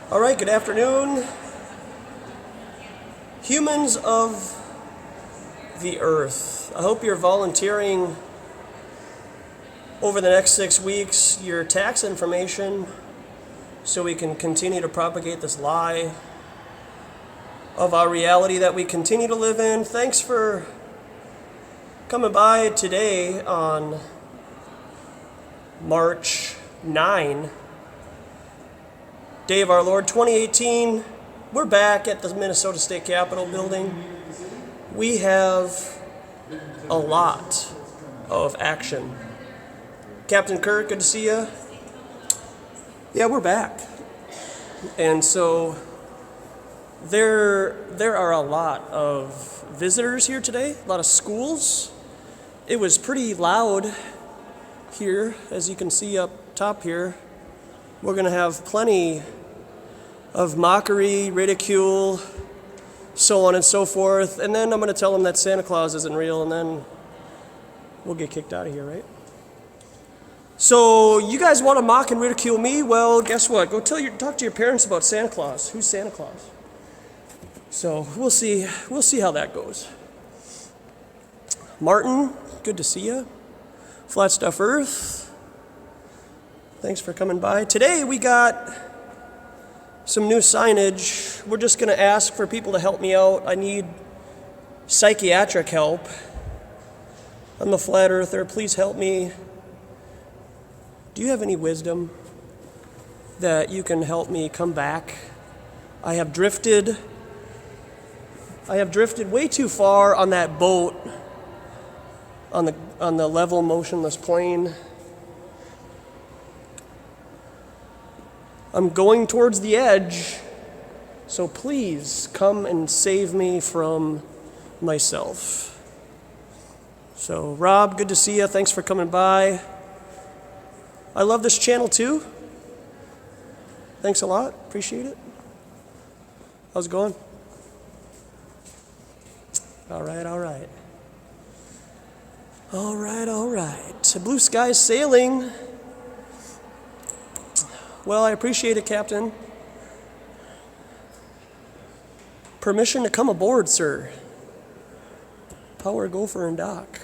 All right, good afternoon. Humans of the Earth. I hope you're volunteering over the next 6 weeks your tax information so we can continue to propagate this lie of our reality that we continue to live in. Thanks for coming by today on March 9, day of our Lord 2018. We're back at the Minnesota State Capitol building. We have a lot of action. Captain Kirk, good to see you. Yeah, we're back. And so there are a lot of visitors here today, a lot of schools. It was pretty loud here, as you can see up top here. We're going to have plenty of mockery, ridicule, so on and so forth. And then I'm going to tell them that Santa Claus isn't real, and then we'll get kicked out of here, right? So you guys want to mock and ridicule me? Well, guess what? Go talk to your parents about Santa Claus. Who's Santa Claus? So we'll see how that goes. Martin, good to see you. Flat Stuff Earth, thanks for coming by. Today we got some new signage. We're just going to ask for people to help me out. I need psychiatric help. I'm a flat earther. Please help me. Do you have any wisdom that you can help me come back? I have drifted way too far on that boat, on the level, motionless plane. I'm going towards the edge, so please come and save me from myself. So, Rob, good to see you. Thanks for coming by. I love this channel too. Thanks a lot. Appreciate it. How's it going? All right. Blue skies sailing. Well, I appreciate it, Captain. Permission to come aboard, sir. Power Gopher and Doc.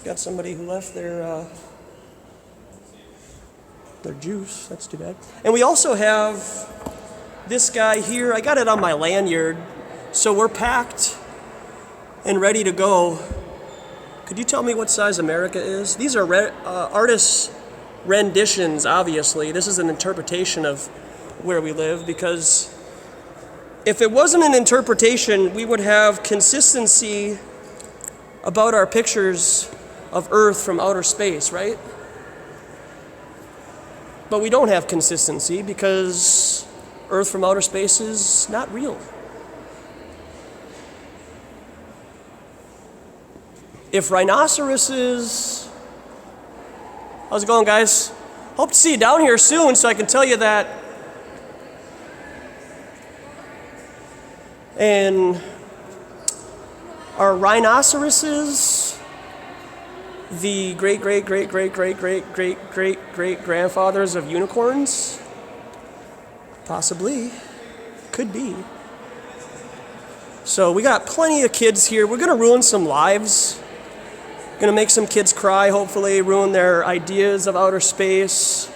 Got somebody who left their juice. That's too bad. And we also have this guy here. I got it on my lanyard. So we're packed and ready to go. Could you tell me what size America is? These are artists' renditions, obviously. This is an interpretation of where we live, because if it wasn't an interpretation, we would have consistency about our pictures of Earth from outer space, right? But we don't have consistency because Earth from outer space is not real. If rhinoceroses... How's it going, guys? Hope to see you down here soon so I can tell you that. And are rhinoceroses the great-great-great-great-great-great-great-great-grandfathers of unicorns? Possibly. Could be. So we got plenty of kids here. We're going to ruin some lives. Gonna make some kids cry, hopefully, ruin their ideas of outer space.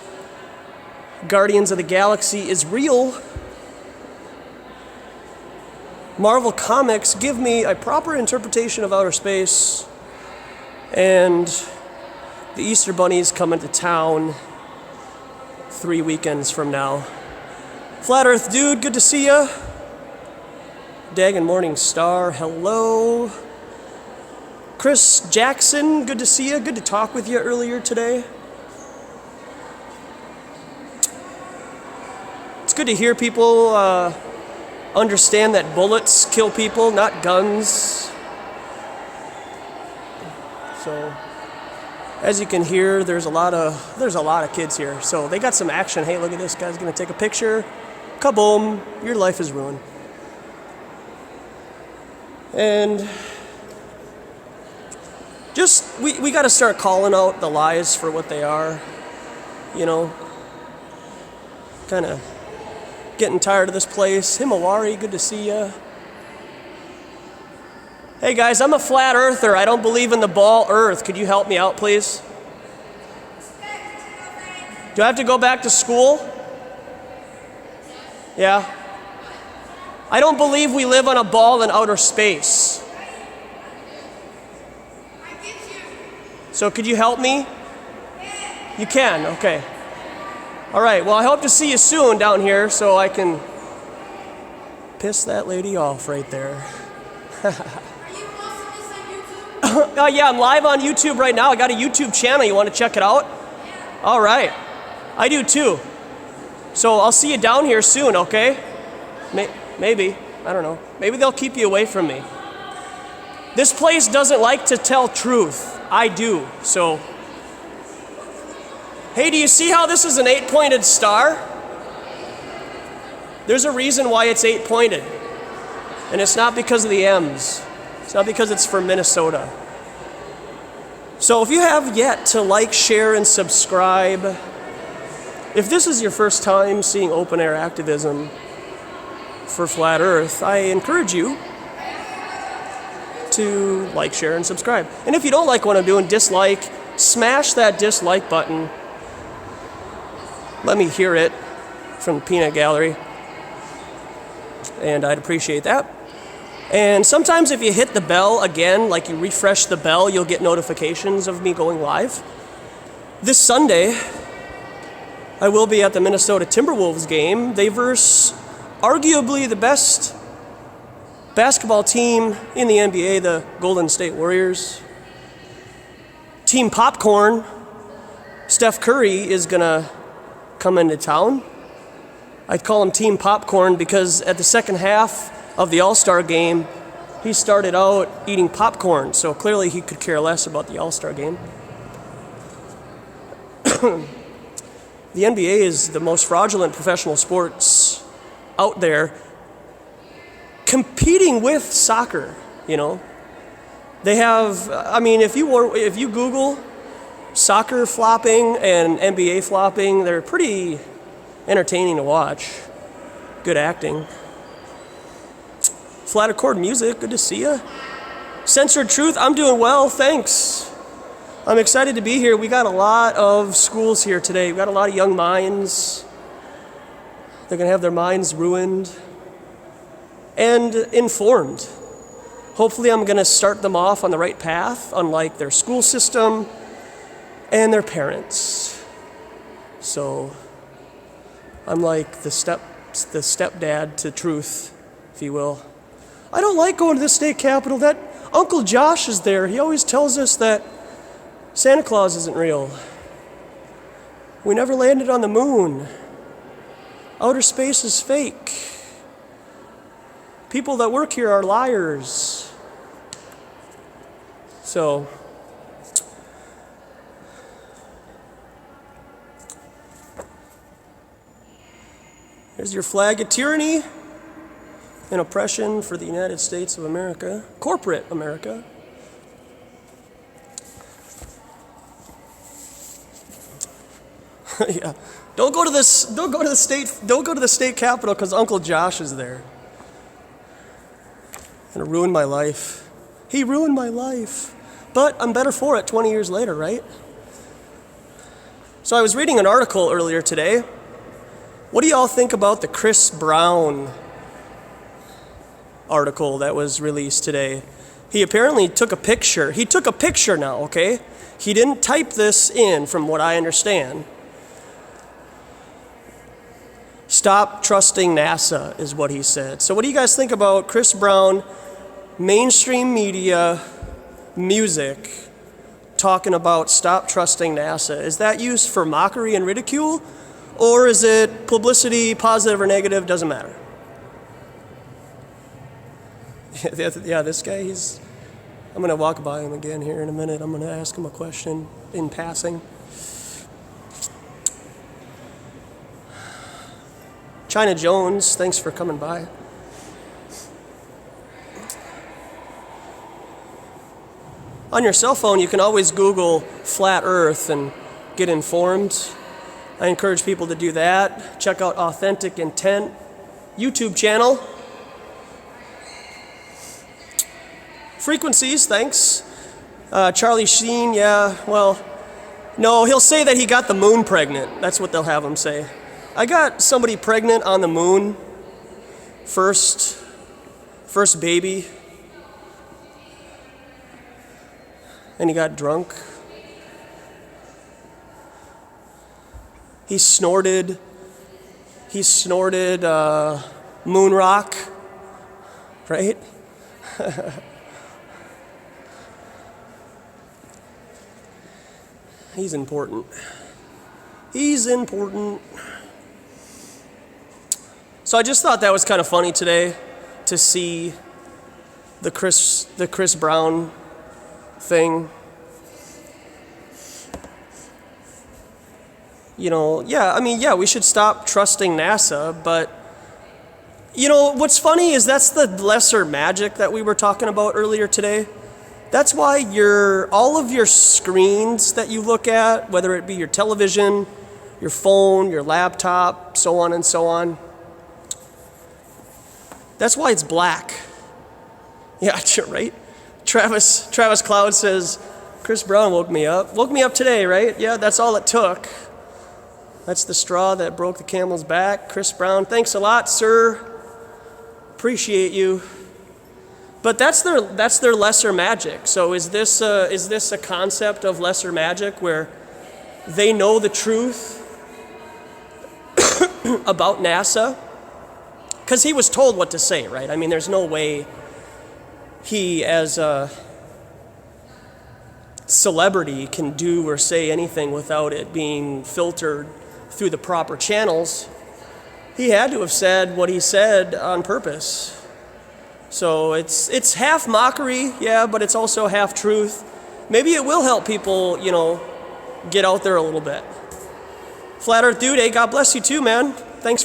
Guardians of the Galaxy is real. Marvel Comics give me a proper interpretation of outer space. And the Easter Bunny's coming to town 3 weekends from now. Flat Earth Dude, good to see ya. Dagon Morning Star, hello. Chris Jackson, good to see you. Good to talk with you earlier today. It's good to hear people understand that bullets kill people, not guns. So, as you can hear, there's a lot of kids here. So they got some action. Hey, look at this guy's gonna take a picture. Kaboom! Your life is ruined. And just, we got to start calling out the lies for what they are, you know, kind of getting tired of this place. Himawari, good to see ya. Hey guys, I'm a flat earther. I don't believe in the ball earth. Could you help me out, please? Do I have to go back to school? Yeah. I don't believe we live on a ball in outer space. So could you help me? You can, okay. All right, well, I hope to see you soon down here so I can piss that lady off right there. Yeah, I'm live on YouTube right now. I got a YouTube channel. You want to check it out? All right. I do too. So I'll see you down here soon, okay? Maybe. I don't know. Maybe they'll keep you away from me. This place doesn't like to tell truth. I do, so. Hey, do you see how this is an 8-pointed star? There's a reason why it's 8-pointed. And it's not because of the M's. It's not because it's for Minnesota. So if you have yet to like, share, and subscribe, if this is your first time seeing open air activism for Flat Earth, I encourage you to like, share, and subscribe. And if you don't like what I'm doing, dislike, smash that dislike button. Let me hear it from the Peanut Gallery. And I'd appreciate that. And sometimes if you hit the bell again, like you refresh the bell, you'll get notifications of me going live. This Sunday, I will be at the Minnesota Timberwolves game. They verse arguably the best basketball team in the NBA, the Golden State Warriors. Team Popcorn, Steph Curry is gonna come into town. I'd call him Team Popcorn because at the second half of the All-Star game, he started out eating popcorn, so clearly he could care less about the All-Star game. The NBA is the most fraudulent professional sports out there, competing with soccer, you know. They have, I mean, if you Google soccer flopping and NBA flopping, they're pretty entertaining to watch. Good acting. Flat Accord Music, good to see you. Censored Truth, I'm doing well, thanks. I'm excited to be here. We got a lot of schools here today. We got a lot of young minds. They're gonna have their minds ruined and informed. Hopefully I'm gonna start them off on the right path, unlike their school system and their parents. So I'm like the stepdad to truth, if you will. I don't like going to the state capitol. That Uncle Josh is there. He always tells us that Santa Claus isn't real. We never landed on the moon. Outer space is fake. People that work here are liars. So, here's your flag of tyranny and oppression for the United States of America, corporate America. Yeah, don't go to the state capitol because Uncle Josh is there. Gonna ruin my life. He ruined my life, but I'm better for it 20 years later, right? So I was reading an article earlier today. What do y'all think about the Chris Brown article that was released today? He apparently took a picture. He took a picture now, okay? He didn't type this in, from what I understand. Stop trusting NASA is what he said. So what do you guys think about Chris Brown, mainstream media, music, talking about stop trusting NASA? Is that used for mockery and ridicule? Or is it publicity, positive or negative, doesn't matter? Yeah, this guy, I'm going to walk by him again here in a minute. I'm going to ask him a question in passing. China Jones, thanks for coming by. On your cell phone, you can always Google Flat Earth and get informed. I encourage people to do that. Check out Authentic Intent YouTube channel. Frequencies, thanks. Charlie Sheen, yeah, well, no, he'll say that he got the moon pregnant. That's what they'll have him say. I got somebody pregnant on the moon. First baby. And he got drunk. He snorted moon rock, right? He's important. He's important. So I just thought that was kind of funny today to see the Chris Brown thing. You know, yeah, we should stop trusting NASA, but you know, what's funny is that's the lesser magic that we were talking about earlier today. That's why all of your screens that you look at, whether it be your television, your phone, your laptop, so on and so on, that's why it's black. Yeah, right? Travis Cloud says, Chris Brown woke me up today, right? Yeah, that's all it took. That's the straw that broke the camel's back. Chris Brown, thanks a lot, sir. Appreciate you. But that's their lesser magic. So is this a concept of lesser magic where they know the truth about NASA? Because he was told what to say, right? I mean, there's no way he, as a celebrity, can do or say anything without it being filtered through the proper channels. He had to have said what he said on purpose. So it's half mockery, yeah, but it's also half truth. Maybe it will help people, you know, get out there a little bit. Flat Earth Dude, hey, God bless you too, man. Thanks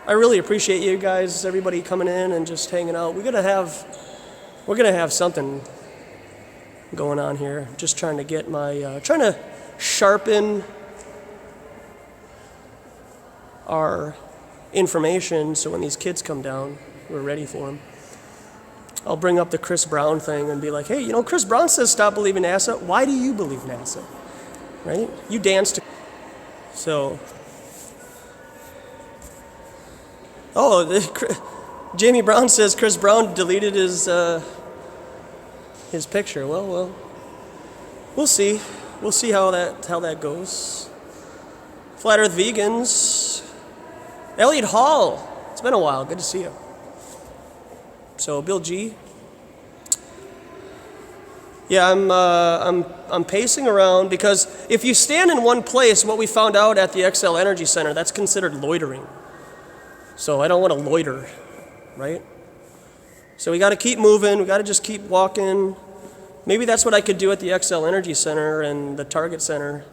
I really appreciate you guys, everybody coming in and just hanging out. We're gonna have something going on here. Just trying to get trying to sharpen our information so when these kids come down, we're ready for them. I'll bring up the Chris Brown thing and be like, hey, you know, Chris Brown says stop believing NASA. Why do you believe NASA? Right? You dance to... So... Oh, Jamie Brown says Chris Brown deleted his picture. Well, we'll see. We'll see how that goes. Flat Earth Vegans. Elliot Hall. It's been a while. Good to see you. So Bill G. Yeah, I'm pacing around because if you stand in one place, what we found out at the XL Energy Center, that's considered loitering. So I don't want to loiter, right? So we got to keep moving. We got to just keep walking. Maybe that's what I could do at the XL Energy Center and the Target Center,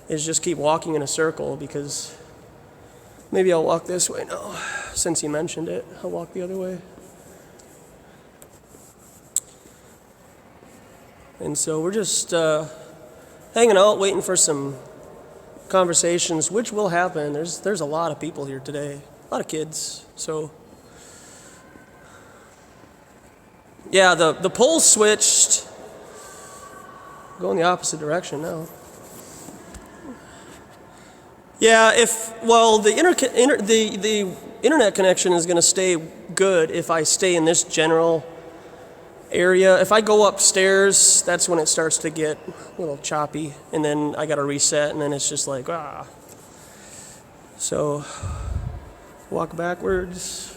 is just keep walking in a circle, because maybe I'll walk this way now. Since you mentioned it, I'll walk the other way. And so we're just hanging out, waiting for some conversations, which will happen. There's a lot of people here today, a lot of kids. So yeah, the poles switched, going the opposite direction now. Yeah, the internet connection is going to stay good if I stay in this general area. If I go upstairs, that's when it starts to get a little choppy, and then I got to reset, and then it's just like, ah. So, walk backwards.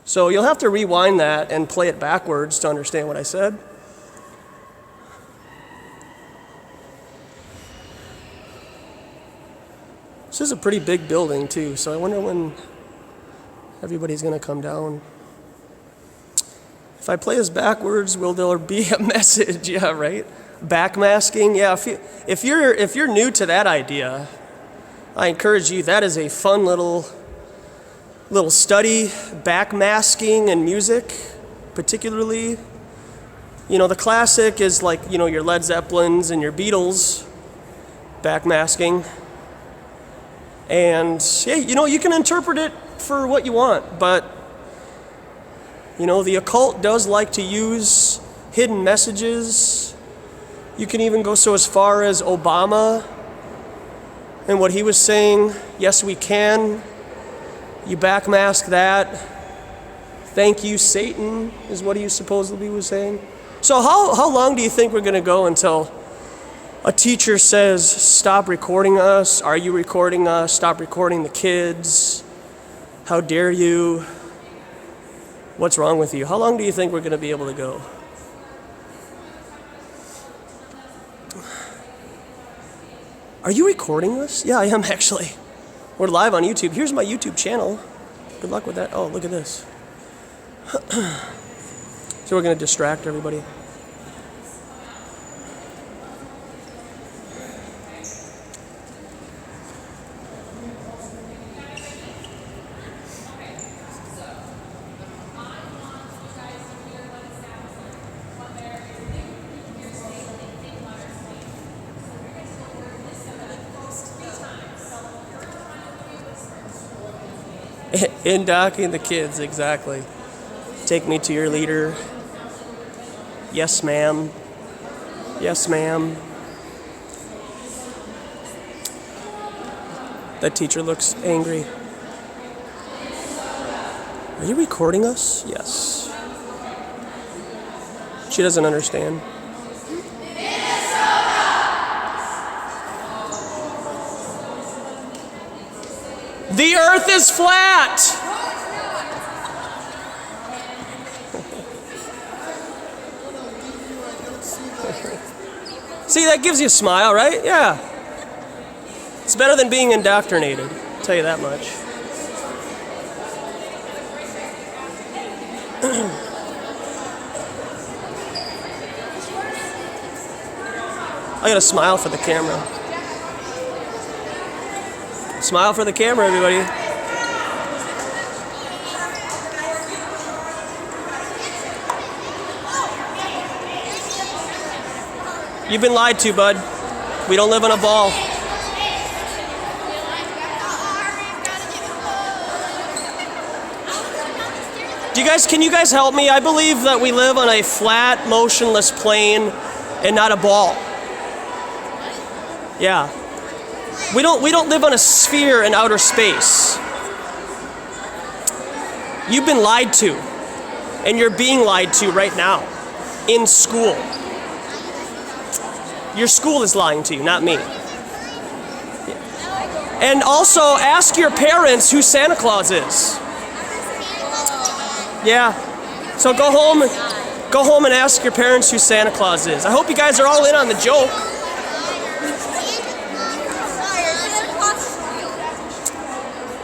So you'll have to rewind that and play it backwards to understand what I said. This is a pretty big building too, so I wonder when everybody's going to come down. If I play this backwards, will there be a message? Yeah, right? Backmasking. Yeah, if you're new to that idea, I encourage you. That is a fun little study. Backmasking and music, particularly. You know, the classic is like, you know, your Led Zeppelins and your Beatles. Backmasking. And yeah, you know, you can interpret it for what you want, but you know, the occult does like to use hidden messages. You can even go so as far as Obama and what he was saying, yes we can. You backmask that. Thank you, Satan, is what he supposedly was saying. So how long do you think we're going to go until a teacher says, stop recording us? Are you recording us? Stop recording the kids. How dare you? What's wrong with you? How long do you think we're going to be able to go? Are you recording this? Yeah, I am actually. We're live on YouTube. Here's my YouTube channel. Good luck with that. Oh, look at this. So we're going to distract everybody. Indocking the kids, exactly. Take me to your leader. Yes, ma'am. Yes, ma'am. That teacher looks angry. Are you recording us? Yes. She doesn't understand. The earth is flat! See, that gives you a smile, right? Yeah. It's better than being indoctrinated, I'll tell you that much. I gotta smile for the camera. Smile for the camera, everybody. You've been lied to, bud. We don't live on a ball. Can you guys help me? I believe that we live on a flat, motionless plane and not a ball. Yeah. We don't live on a sphere in outer space. You've been lied to, and you're being lied to right now in school. Your school is lying to you, not me. And also ask your parents who Santa Claus is. Yeah. So go home and ask your parents who Santa Claus is. I hope you guys are all in on the joke.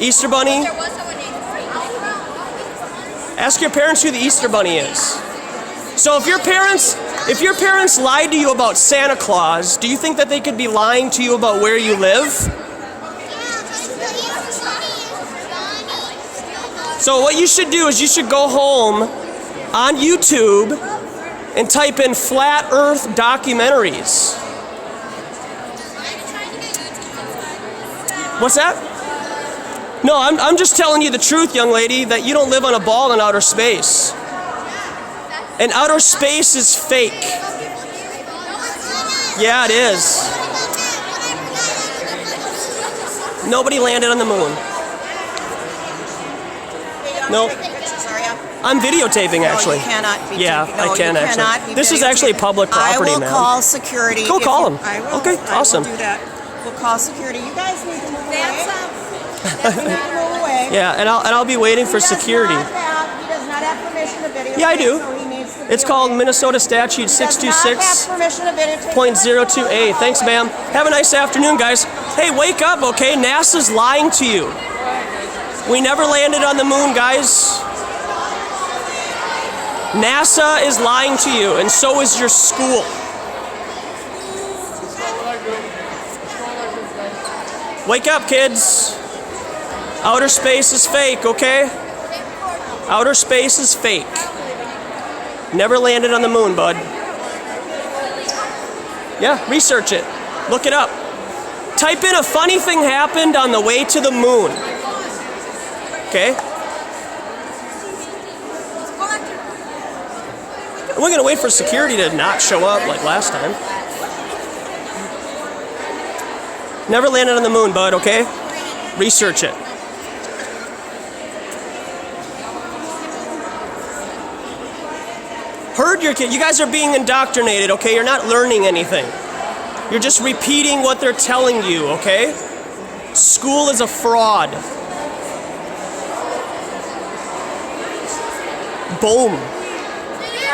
Easter Bunny. Ask your parents who the Easter Bunny is. So if your parents lied to you about Santa Claus, do you think that they could be lying to you about where you live? So what you should do is you should go home on YouTube and type in flat earth documentaries. What's that? No, I'm just telling you the truth, young lady, that you don't live on a ball in outer space. And outer space is fake. Yeah, it is. Nobody landed on the moon. No. I'm videotaping, actually. No, you cannot be. Yeah, no, I can you actually. This is actually public property, man. I will call security. Go call them. I will. Okay, awesome. I will do that. We'll call security. You guys need to move away. Move away. Yeah, and I'll be waiting for security. He does not have permission to videotape. Yeah, I do. So he needs to It's called Minnesota Statute 626.02A. Thanks, ma'am. Have a nice afternoon, guys. Hey, wake up, okay? NASA's lying to you. We never landed on the moon, guys. NASA is lying to you, and so is your school. Wake up, kids. Outer space is fake, okay? Outer space is fake. Never landed on the moon, bud. Yeah, research it. Look it up. Type in a funny thing happened on the way to the moon. Okay? We're gonna wait for security to not show up like last time. Never landed on the moon, bud, okay? Research it. Heard your kid. You guys are being indoctrinated, okay? You're not learning anything. You're just repeating what they're telling you, okay? School is a fraud. Boom.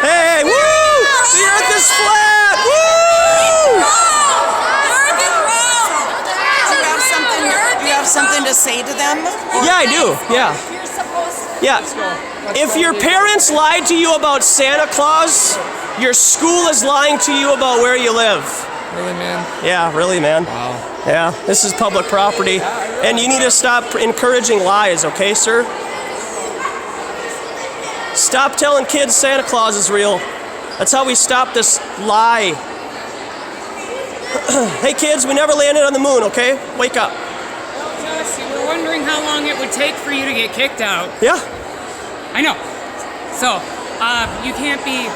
Hey, woo! The earth is flat! Woo! Do you have something to say to them? Yeah, I do. Yeah. Yeah. If your parents lied to you about Santa Claus, your school is lying to you about where you live. Really, man? Yeah, really, man. Wow. Yeah, this is public property. And you need to stop encouraging lies, okay, sir? Stop telling kids Santa Claus is real. That's how we stop this lie. Hey kids, we never landed on the moon, okay? Wake up. Well, Jesse, we're wondering how long it would take for you to get kicked out. Yeah? I know. So, you can't be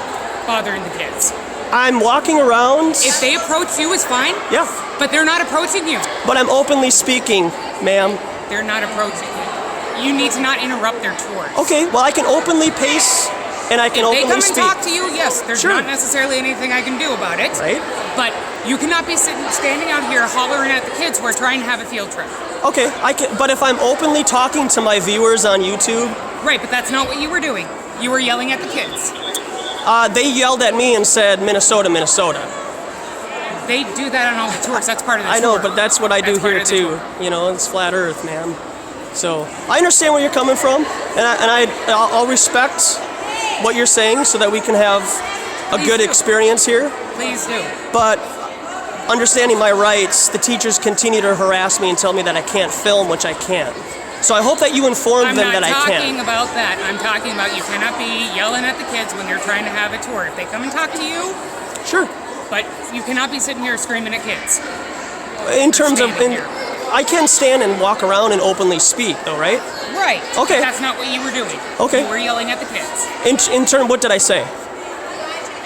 bothering the kids. I'm walking around. If they approach you, it's fine. Yeah. But they're not approaching you. But I'm openly speaking, ma'am. They're not approaching you. You need to not interrupt their tours. Okay, well I can openly pace and I can If they openly come and speak. talk to you, yes, there's Sure. not necessarily anything I can do about it. Right? But you cannot be standing out here hollering at the kids who are trying to have a field trip. Okay, I can, but if I'm openly talking to my viewers on YouTube, Right, but that's not what you were doing. You were yelling at the kids. they yelled at me and said, Minnesota, Minnesota. They do that on all the tours. That's part of the I tour. know, but that's what I do That's part here of the too. tour. You know, it's flat Earth, man. So I understand where you're coming from, and I'll respect what you're saying so that we can have a Please good do. experience here. Please do. But understanding my rights, the teachers continue to harass me and tell me that I can't film, which I can't. So I hope that you inform I'm them not that I talking can. about that. I'm talking about you cannot be yelling at the kids when they're trying to have a tour. If they come and talk to you, Sure. but you cannot be sitting here screaming at kids. In terms of, standing here. I can stand and walk around and openly speak, though, right? Right. Okay. But that's not what you were doing. Okay. You were yelling at the kids. In turn, what did I say?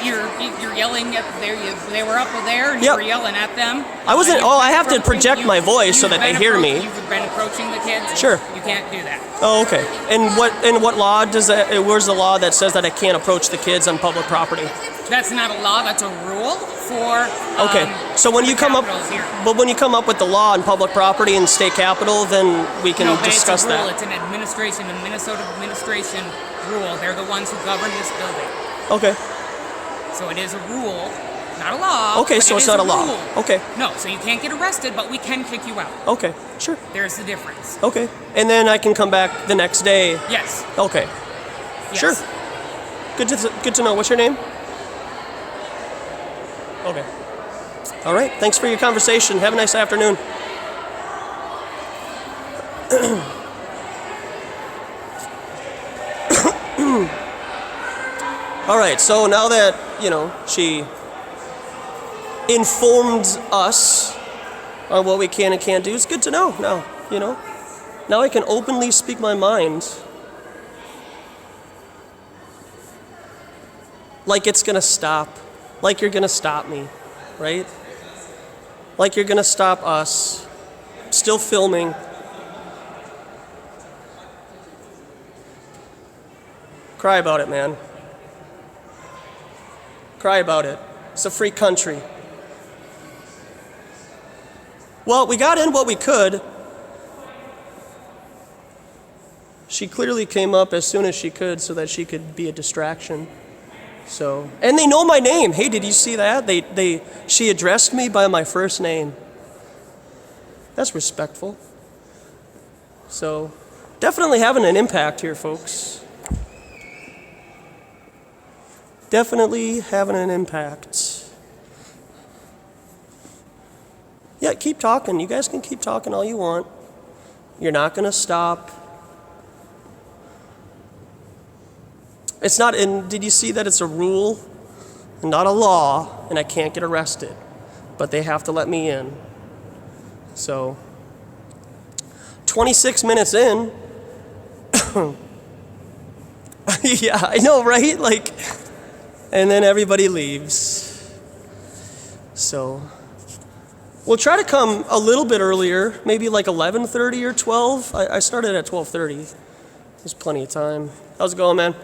You're yelling at they were up there and Yep. you were yelling at them. I wasn't. You've Oh, I been have to approaching- project my voice so you've that they been hear me. You've been approaching the kids. Sure. You can't do that. Oh, okay. And what law does that? Where's the law that says that I can't approach the kids on public property? That's not a law. That's a rule for. Okay. So when the you come up, capitals here. but when you come up with the law on public property and state capital, then we can No, but discuss it's a rule. that. It's an administration, a Minnesota administration rule. They're the ones who govern this building. Okay. So it is a rule, not a law. Okay, but so it it's is not a a law. rule. Okay. No, so you can't get arrested, but we can kick you out. Okay. Sure. There's the difference. Okay. And then I can come back the next day. Yes. Okay. Yes. Sure. Good to know. What's your name? Okay. All right. Thanks for your conversation. Have a nice afternoon. All right. So now that, she informed us on what we can and can't do, it's good to know now, Now I can openly speak my mind. Like it's gonna stop. Like you're gonna stop me, right? Like you're gonna stop us. Still filming. Cry about it, man. Cry about it. It's a free country. Well, we got in what we could. She clearly came up as soon as she could so that she could be a distraction. So, and they know my name. Hey, did you see that? She addressed me by my first name. That's respectful. So, Definitely having an impact here, folks. Definitely having an impact. Yeah, keep talking. You guys can keep talking all you want. You're not going to stop. It's not, and did you see that it's a rule and not a law, and I can't get arrested, but they have to let me in. So, 26 minutes in. Yeah, I know, right? Like, and then everybody leaves. So, we'll try to come a little bit earlier, maybe like 11:30 or 12. I started at 12:30. There's plenty of time. How's it going, man?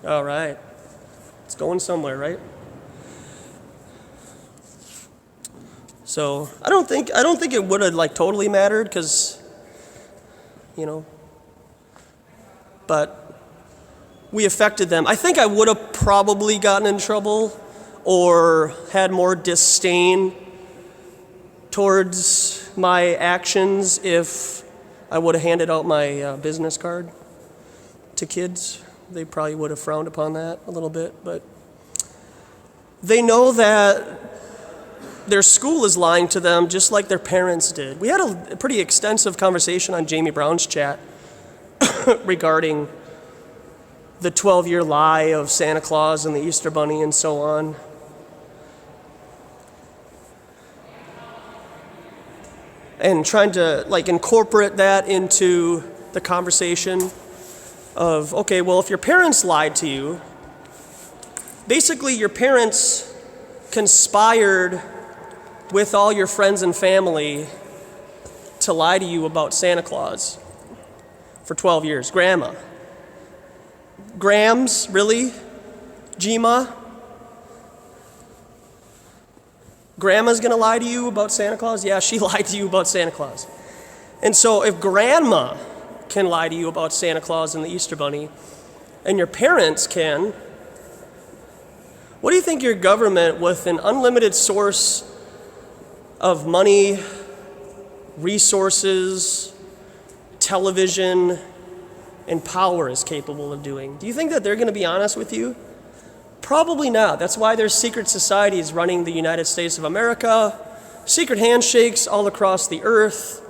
All right. It's going somewhere, right? So, I don't think it would have like totally mattered because, you know, but we affected them. I think I would have probably gotten in trouble or had more disdain towards my actions if I would have handed out my business card to kids. They probably would have frowned upon that a little bit, but they know that their school is lying to them just like their parents did. We had a pretty extensive conversation on Jamie Brown's chat regarding the 12-year lie of Santa Claus and the Easter Bunny and so on. And trying to like incorporate that into the conversation of, okay, well, if your parents lied to you, basically your parents conspired with all your friends and family to lie to you about Santa Claus for 12 years. Grandma. Grams, really? Gma? Grandma's gonna lie to you about Santa Claus? Yeah, she lied to you about Santa Claus. And so if grandma can lie to you about Santa Claus and the Easter Bunny, and your parents can, what do you think your government, with an unlimited source of money, resources, television, and power, is capable of doing? Do you think that they're going to be honest with you? Probably not. That's why there's secret societies running the United States of America, secret handshakes all across the earth,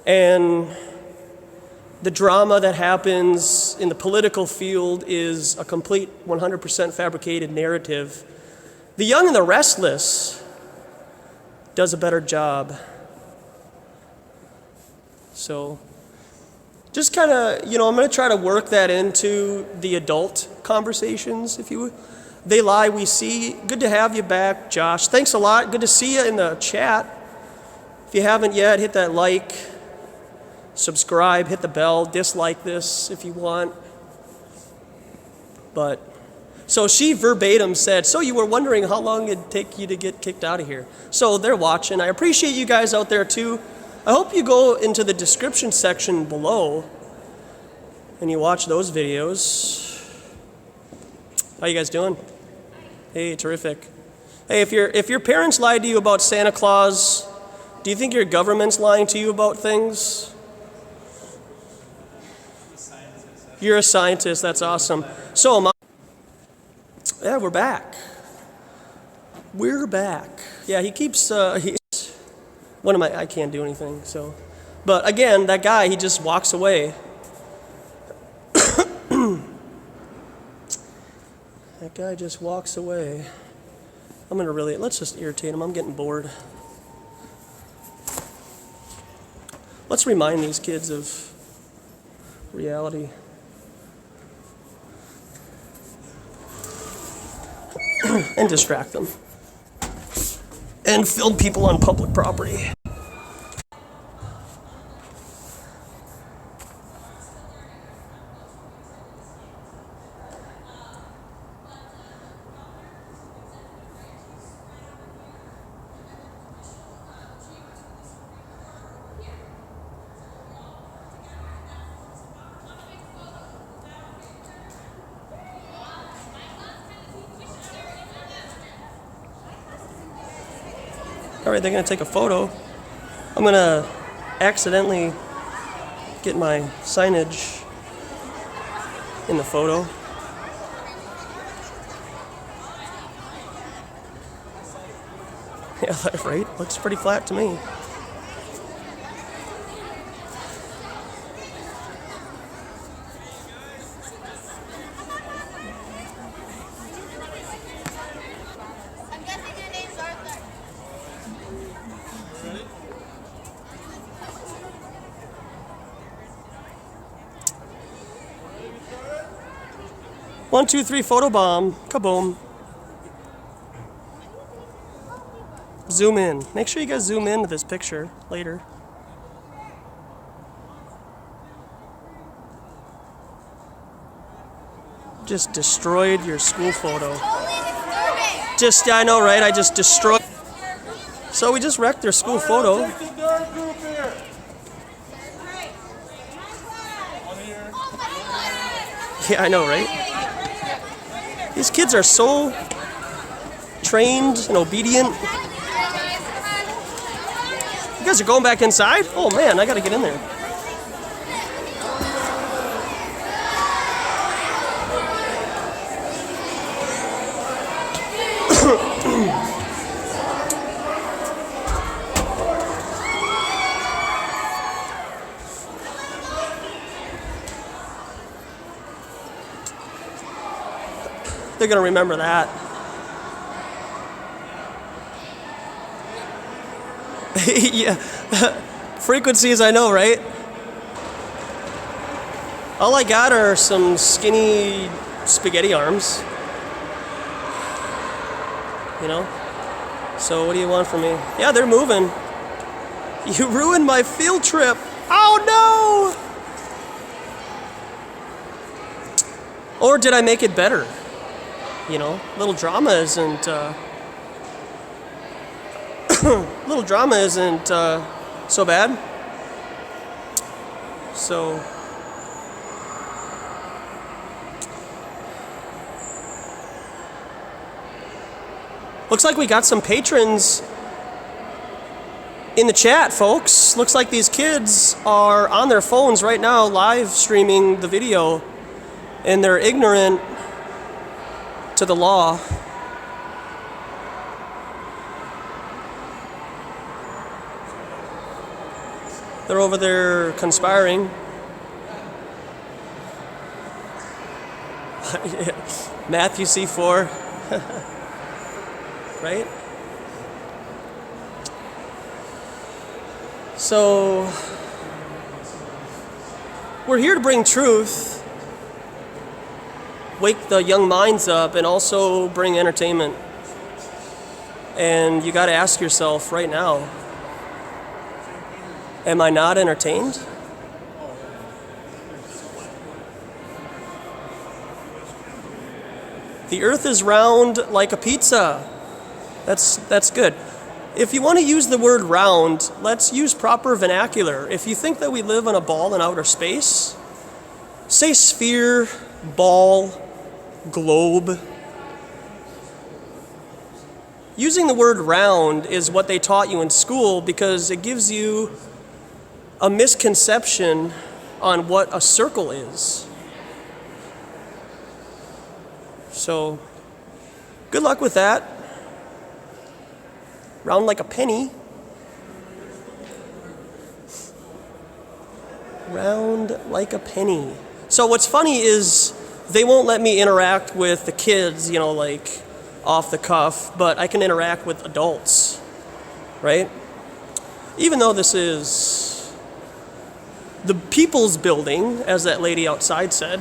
and the drama that happens in the political field is a complete 100% fabricated narrative. The Young and the Restless does a better job. So, just kind of, I'm going to try to work that into the adult conversations, if you would. They lie, we see. Good to have you back, Josh. Thanks a lot. Good to see you in the chat. If you haven't yet, hit that like, subscribe, hit the bell, dislike this if you want. But, so she verbatim said, so you were wondering how long it'd take you to get kicked out of here. So they're watching. I appreciate you guys out there too. I hope you go into the description section below and you watch those videos. How you guys doing? Hey, terrific. Hey, if your parents lied to you about Santa Claus, do you think your government's lying to you about things? You're a scientist. That's awesome. So am I. Yeah, we're back. We're back. Yeah, he keeps. I can't do anything. So, but again, that guy, he just walks away. That guy just walks away. Let's just irritate him. I'm getting bored. Let's remind these kids of reality. And distract them. And film people on public property. All right, they're gonna take a photo. I'm gonna accidentally get my signage in the photo. Yeah, right? Looks pretty flat to me. I'm guessing your name's Arthur. One, two, three, photobomb. Kaboom. Zoom in. Make sure you guys zoom into this picture later. Just destroyed your school photo. Totally I know, right? I just destroyed. So we just wrecked their school photo. Yeah, I know, right? These kids are so trained and obedient. You guys are going back inside? Oh man, I gotta get in there. They're gonna remember that. Yeah, frequencies, I know, right? All I got are some skinny spaghetti arms. You know? So what do you want from me? Yeah, they're moving. You ruined my field trip. Oh no! Or did I make it better? You know, little drama isn't so bad. So looks like we got some patrons in the chat, folks. Looks like these kids are on their phones right now live streaming the video, and they're ignorant to the law. They're over there conspiring. Matthew C4. Right? So, we're here to bring truth, wake the young minds up, and also bring entertainment. And you got to ask yourself right now, am I not entertained? The earth is round like a pizza. That's good. If you want to use the word round, let's use proper vernacular. If you think that we live on a ball in outer space, say sphere, ball, globe. Using the word round is what they taught you in school because it gives you a misconception on what a circle is. So, good luck with that. Round like a penny. Round like a penny. So what's funny is they won't let me interact with the kids, you know, like off the cuff, but I can interact with adults, right? Even though this is the people's building, as that lady outside said.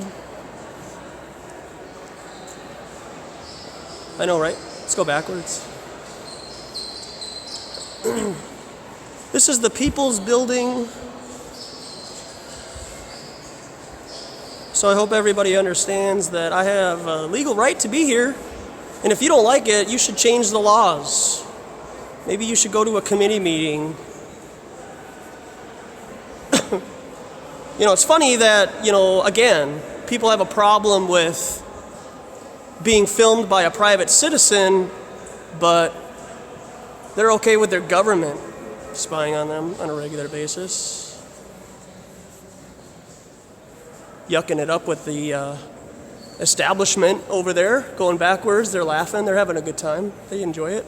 I know, right? Let's go backwards. This is the people's building. So I hope everybody understands that I have a legal right to be here. And if you don't like it, you should change the laws. Maybe you should go to a committee meeting. You know, it's funny that, you know, again, people have a problem with being filmed by a private citizen, but they're okay with their government spying on them on a regular basis. yucking it up with the establishment over there, going backwards. They're laughing. They're having a good time. They enjoy it.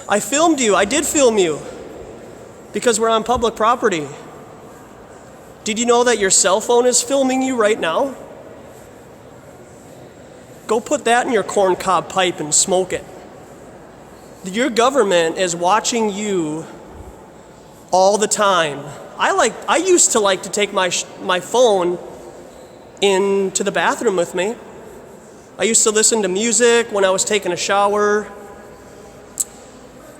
I filmed you. I did film you because we're on public property. Did you know that your cell phone is filming you right now? Go put that in your corncob pipe and smoke it. Your government is watching you all the time. I used to like to take my phone into the bathroom with me. I used to listen to music when I was taking a shower.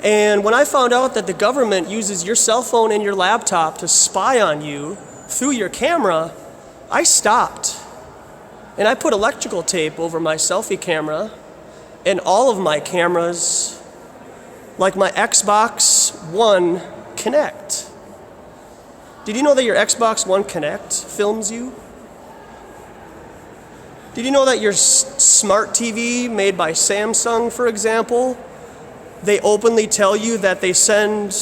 And when I found out that the government uses your cell phone and your laptop to spy on you through your camera, I stopped. And I put electrical tape over my selfie camera and all of my cameras, like my Xbox One Connect. Did you know that your Xbox One Connect films you? Did you know that your smart TV made by Samsung, for example, they openly tell you that they send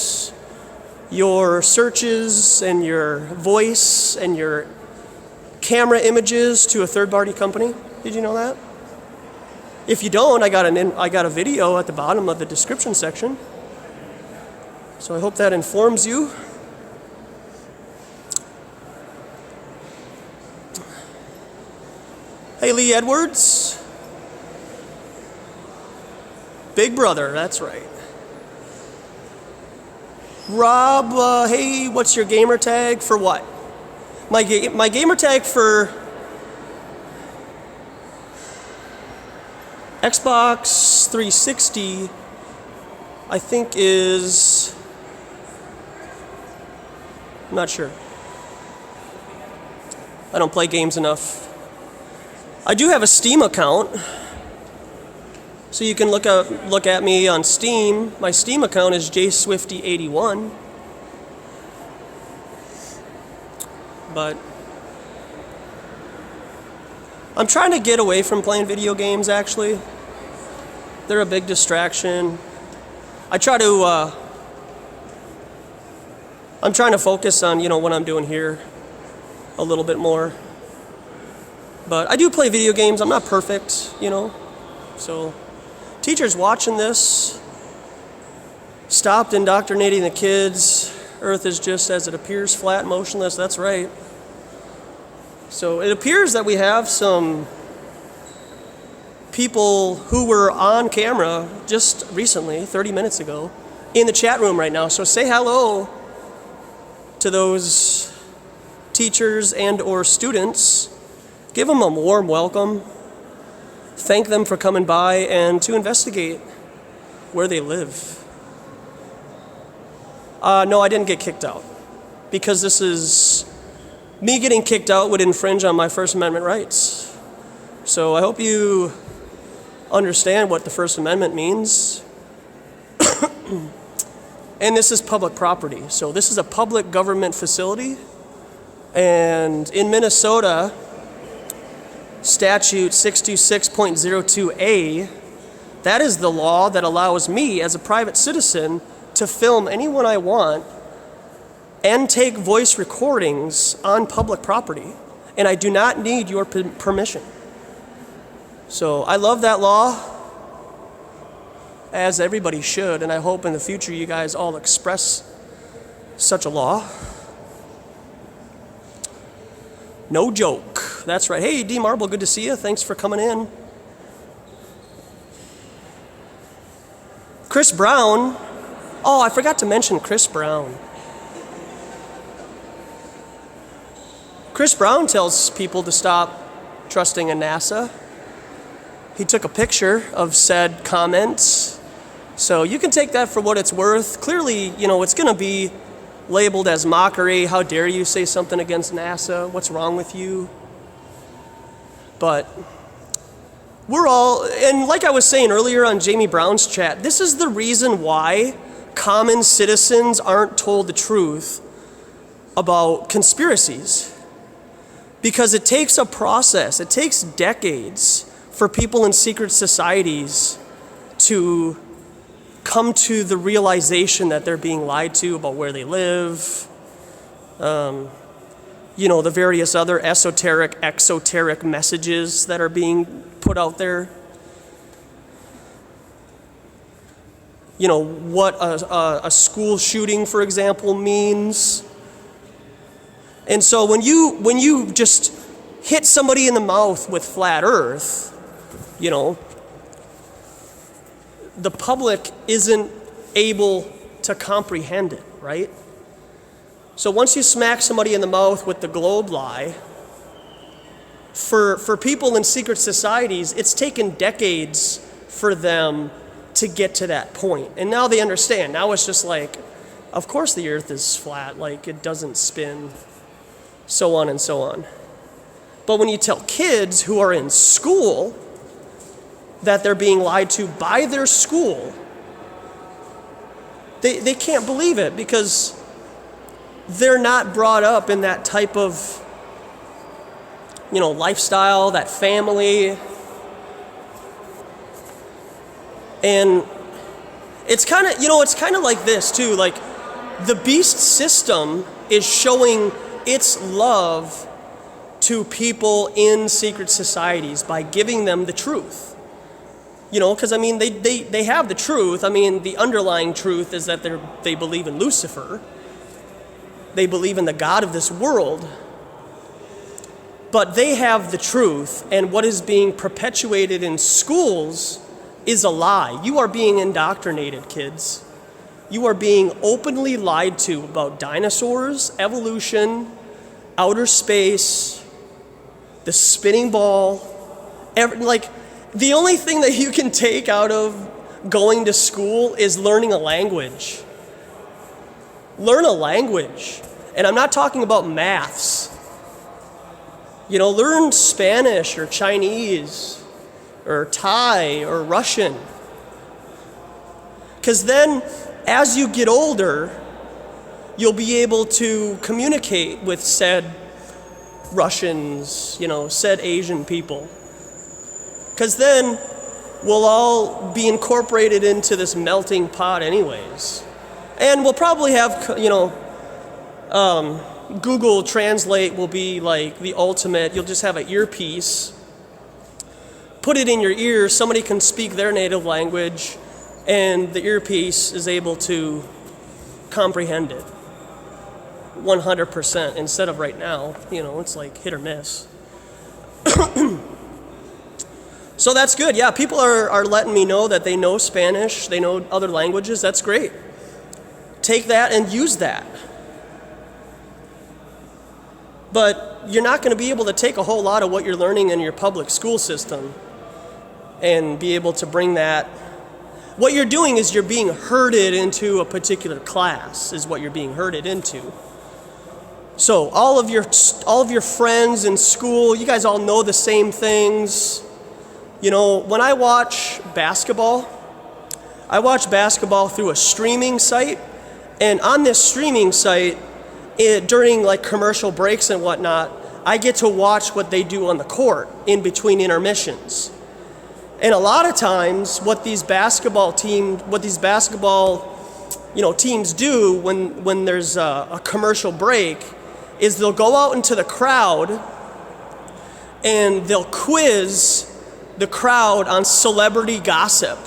your searches and your voice and your camera images to a third-party company? Did you know that? If you don't, I got a video at the bottom of the description section. So I hope that informs you. Hey, Lee Edwards. Big brother, that's right. Rob, hey, what's your gamer tag for what? My gamer tag for Xbox 360, I think is, I'm not sure. I don't play games enough. I do have a Steam account, so you can look at me on Steam. My Steam account is jswifty81. But I'm trying to get away from playing video games, actually. They're a big distraction. I'm trying to focus on, what I'm doing here a little bit more. But I do play video games. I'm not perfect, So teachers watching this, stopped indoctrinating the kids. Earth is just as it appears, flat and motionless. That's right. So it appears that we have some people who were on camera just recently, 30 minutes ago, in the chat room right now. So say hello to those teachers and or students. Give them a warm welcome. Thank them for coming by and to investigate where they live. No, I didn't get kicked out, because this is, me getting kicked out would infringe on my First Amendment rights. So I hope you understand what the First Amendment means. And this is public property. So this is a public government facility. And in Minnesota, Statute 626.02a, that is the law that allows me as a private citizen to film anyone I want and take voice recordings on public property. And I do not need your permission. So I love that law, as everybody should, and I hope in the future you guys all express such a law. No joke. That's right. Hey, D Marble, good to see you. Thanks for coming in. Chris Brown. Oh, I forgot to mention Chris Brown. Chris Brown tells people to stop trusting in NASA. He took a picture of said comments. So you can take that for what it's worth. Clearly, it's going to be labeled as mockery. How dare you say something against NASA? What's wrong with you? But we're all, and like I was saying earlier on Jamie Brown's chat, this is the reason why common citizens aren't told the truth about conspiracies. Because it takes a process, it takes decades for people in secret societies to come to the realization that they're being lied to about where they live. the various other esoteric, exoteric messages that are being put out there. What a school shooting, for example, means. And so when you just hit somebody in the mouth with flat earth, the public isn't able to comprehend it, right? So once you smack somebody in the mouth with the globe lie, for people in secret societies, it's taken decades for them to get to that point. And now they understand. Now it's just like, of course the earth is flat, like it doesn't spin, so on and so on. But when you tell kids who are in school that they're being lied to by their school, they can't believe it because they're not brought up in that type of, lifestyle, that family. And it's kind of like this too, like the beast system is showing its love to people in secret societies by giving them the truth. Because they have the truth. The underlying truth is that they believe in Lucifer. They believe in the God of this world. But they have the truth, and what is being perpetuated in schools is a lie. You are being indoctrinated, kids. You are being openly lied to about dinosaurs, evolution, outer space, the spinning ball. The only thing that you can take out of going to school is learning a language. Learn a language. And I'm not talking about maths. Learn Spanish or Chinese or Thai or Russian. Because then, as you get older, you'll be able to communicate with said Russians, said Asian people. Because then we'll all be incorporated into this melting pot anyways. And we'll probably have, Google Translate will be like the ultimate. You'll just have an earpiece, put it in your ear, somebody can speak their native language, and the earpiece is able to comprehend it 100% instead of right now, it's like hit or miss. So that's good. Yeah, people are letting me know that they know Spanish, they know other languages. That's great. Take that and use that. But you're not going to be able to take a whole lot of what you're learning in your public school system and be able to bring that. What you're doing is you're being herded into a particular class, is what you're being herded into. So all of your friends in school, you guys all know the same things. When I watch basketball through a streaming site, and on this streaming site, during like commercial breaks and whatnot, I get to watch what they do on the court in between intermissions. And a lot of times what these basketball teams do when there's a commercial break is they'll go out into the crowd and they'll quiz the crowd on celebrity gossip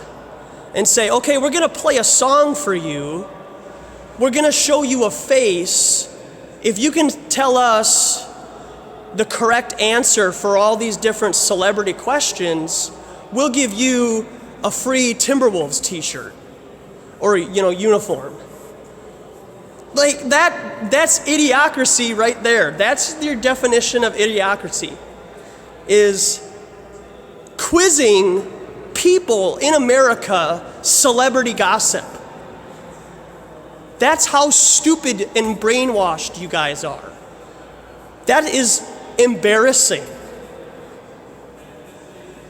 and say, okay, we're going to play a song for you. We're going to show you a face. If you can tell us the correct answer for all these different celebrity questions, we'll give you a free Timberwolves t-shirt or, uniform. Like that's idiocracy right there. That's your definition of idiocracy, is quizzing people in America celebrity gossip. That's how stupid and brainwashed you guys are. That is embarrassing.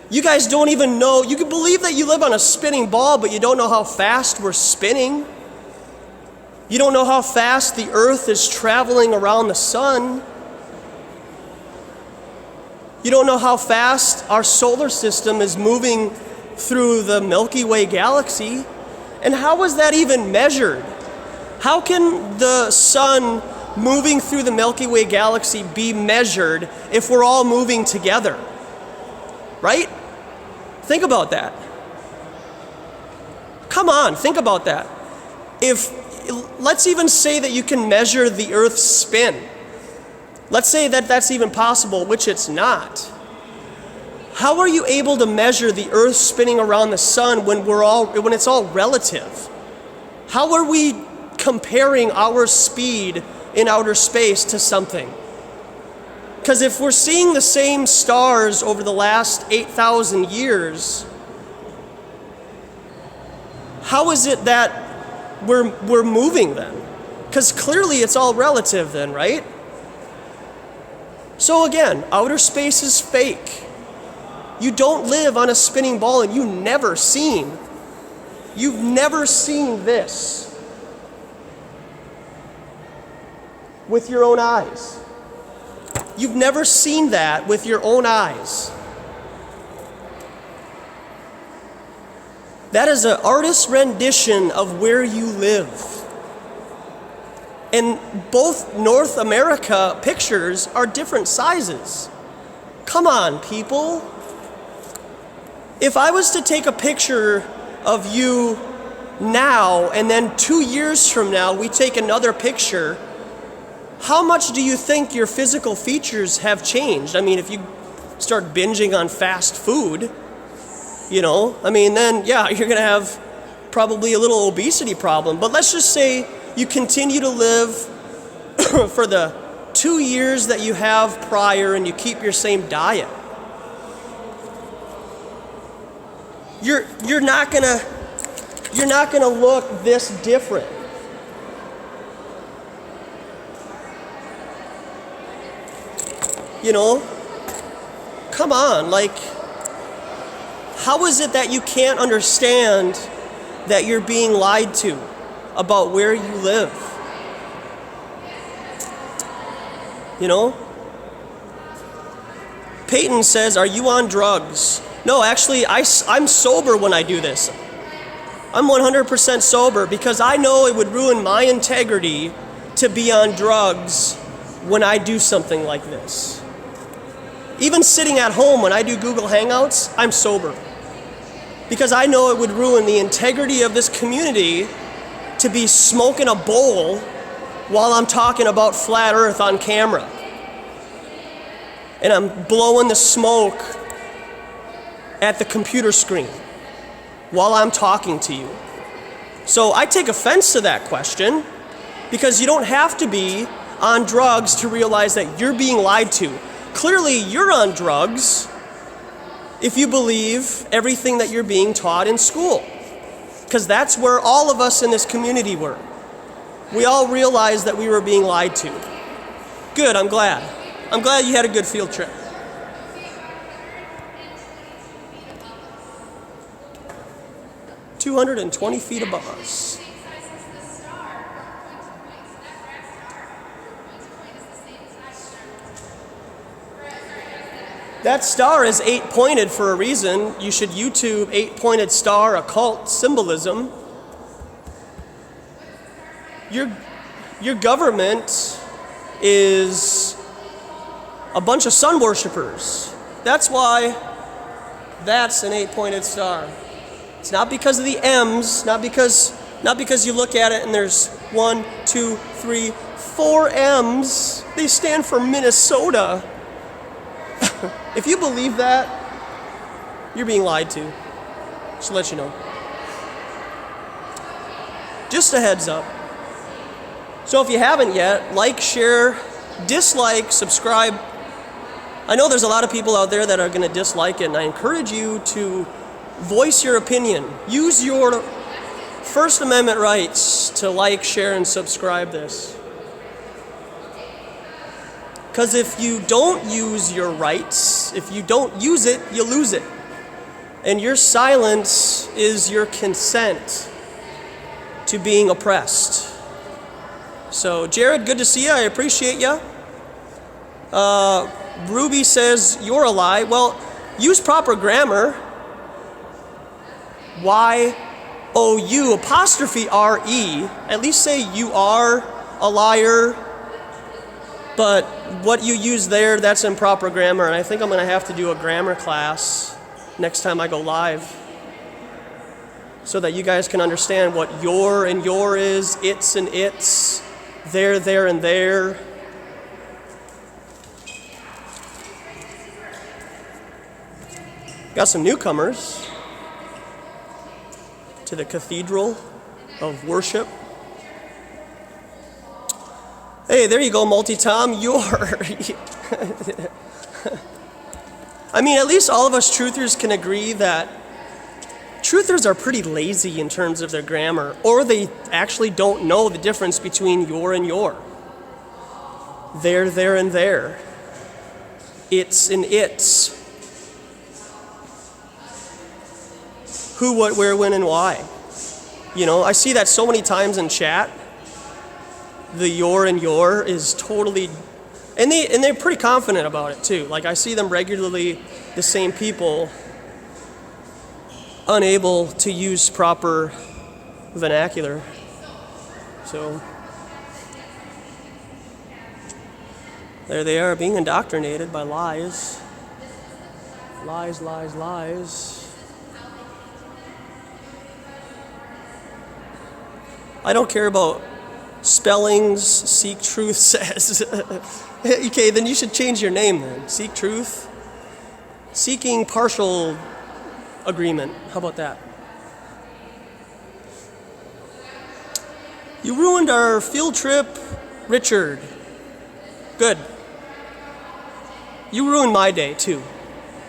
You guys don't even know. You can believe that you live on a spinning ball, but you don't know how fast we're spinning. You don't know how fast the earth is traveling around the sun. You don't know how fast our solar system is moving through the Milky Way galaxy. And how is that even measured? How can the sun moving through the Milky Way galaxy be measured if we're all moving together? Right? Think about that. Come on, think about that. Let's even say that you can measure the Earth's spin. Let's say that that's even possible, which it's not. How are you able to measure the Earth spinning around the sun when it's all relative? How are we comparing our speed in outer space to something? Because if we're seeing the same stars over the last 8,000 years, how is it that we're moving then? Because clearly it's all relative then, right? So again, outer space is fake. You don't live on a spinning ball, and you've never seen this with your own eyes. You've never seen that with your own eyes. That is an artist's rendition of where you live. And both North America pictures are different sizes. Come on, people. If I was to take a picture of you now, and then 2 years from now we take another picture, how much do you think your physical features have changed? I mean, if you start binging on fast food, then yeah, you're gonna have probably a little obesity problem. But let's just say you continue to live for the 2 years that you have prior, and you keep your same diet. You're not gonna look this different. Come on, how is it that you can't understand that you're being lied to about where you live? Peyton says, are you on drugs? No, actually, I'm sober when I do this. I'm 100% sober because I know it would ruin my integrity to be on drugs when I do something like this. Even sitting at home when I do Google Hangouts, I'm sober. Because I know it would ruin the integrity of this community to be smoking a bowl while I'm talking about flat Earth on camera. And I'm blowing the smoke at the computer screen while I'm talking to you. So I take offense to that question, because you don't have to be on drugs to realize that you're being lied to. Clearly, you're on drugs if you believe everything that you're being taught in school, because that's where all of us in this community were. We all realized that we were being lied to. Good, I'm glad. I'm glad you had a good field trip. "220 feet above us." That star is 8-pointed for a reason. You should YouTube 8-pointed star occult symbolism. Your government is a bunch of sun worshipers. That's why that's an 8-pointed star. It's not because of the M's, not because you look at it and there's 1, 2, 3, 4 M's. They stand for Minnesota. If you believe that, you're being lied to. Just to let you know. Just a heads up. So if you haven't yet, like, share, dislike, subscribe. I know there's a lot of people out there that are going to dislike it, and I encourage you to voice your opinion. Use your First Amendment rights to like, share, and subscribe this. Because if you don't use your rights, if you don't use it, you lose it. And your silence is your consent to being oppressed. So, Jared, good to see you. I appreciate you. Ruby says, you're a lie. Well, use proper grammar. Y-O-U apostrophe R-E. At least say you are a liar. But what you use there, that's improper grammar, and I think I'm going to have to do a grammar class next time I go live so that you guys can understand what your and your is, it's and its, there, and there. Got some newcomers to the Cathedral of Worship. Hey, there you go, Multi-Tom. I mean, at least all of us truthers can agree that truthers are pretty lazy in terms of their grammar, or they actually don't know the difference between your and your. There, and there. It's and its. Who, what, where, when, and why. You know, I see that so many times in chat. The your and your is totally, and they're pretty confident about it too. Like I see them regularly, the same people, unable to use proper vernacular. So there they are, being indoctrinated by lies. Lies, lies, lies. I don't care about spellings. Seek Truth says. Okay, then you should change your name then. Seek Truth. Seeking partial agreement. How about that? You ruined our field trip, Richard. Good. You ruined my day too.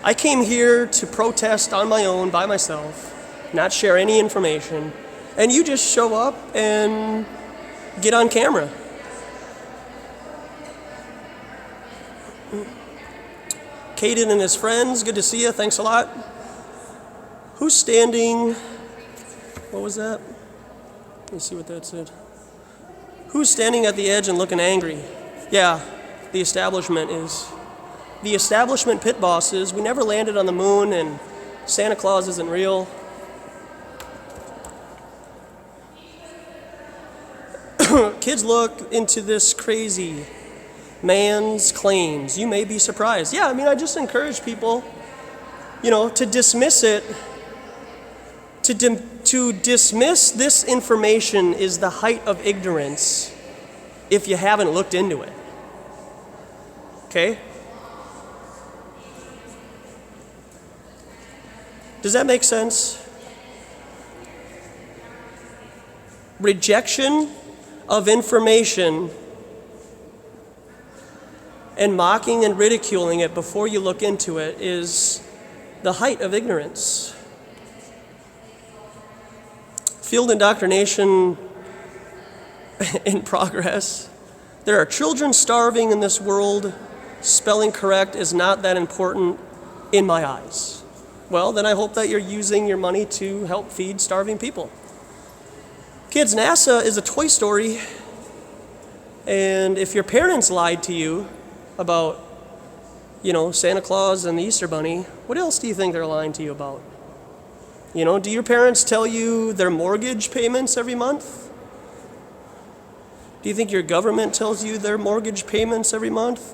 I came here to protest on my own, by myself, not share any information, and you just show up and get on camera. Caden and his friends, good to see you. Thanks a lot. Who's standing? What was that? Let me see what that said. Who's standing at the edge and looking angry? Yeah, the establishment is. The establishment pit bosses. We never landed on the moon, and Santa Claus isn't real. Kids look into this crazy man's claims. You may be surprised. Yeah, I mean, I just encourage people, to dismiss it. To dismiss this information is the height of ignorance if you haven't looked into it. Okay? Does that make sense? Rejection of information and mocking and ridiculing it before you look into it is the height of ignorance. Field indoctrination in progress. There are children starving in this world. Spelling correct is not that important in my eyes. Well, then I hope that you're using your money to help feed starving people. Kids, NASA is a toy story, and if your parents lied to you about, Santa Claus and the Easter Bunny, what else do you think they're lying to you about? Do your parents tell you their mortgage payments every month? Do you think your government tells you their mortgage payments every month?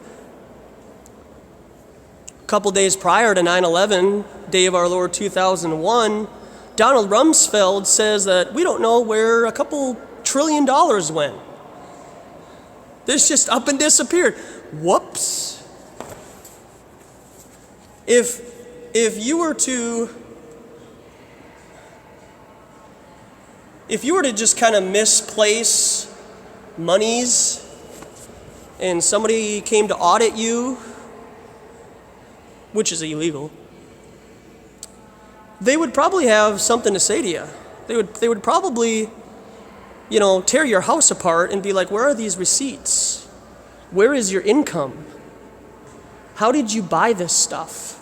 A couple days prior to 9/11, day of our Lord 2001, Donald Rumsfeld says that we don't know where a couple $1 trillion went. This just up and disappeared. Whoops. If you were to just kind of misplace monies and somebody came to audit you, which is illegal, they would probably have something to say to you. They would probably, tear your house apart and be like, where are these receipts? Where is your income? How did you buy this stuff?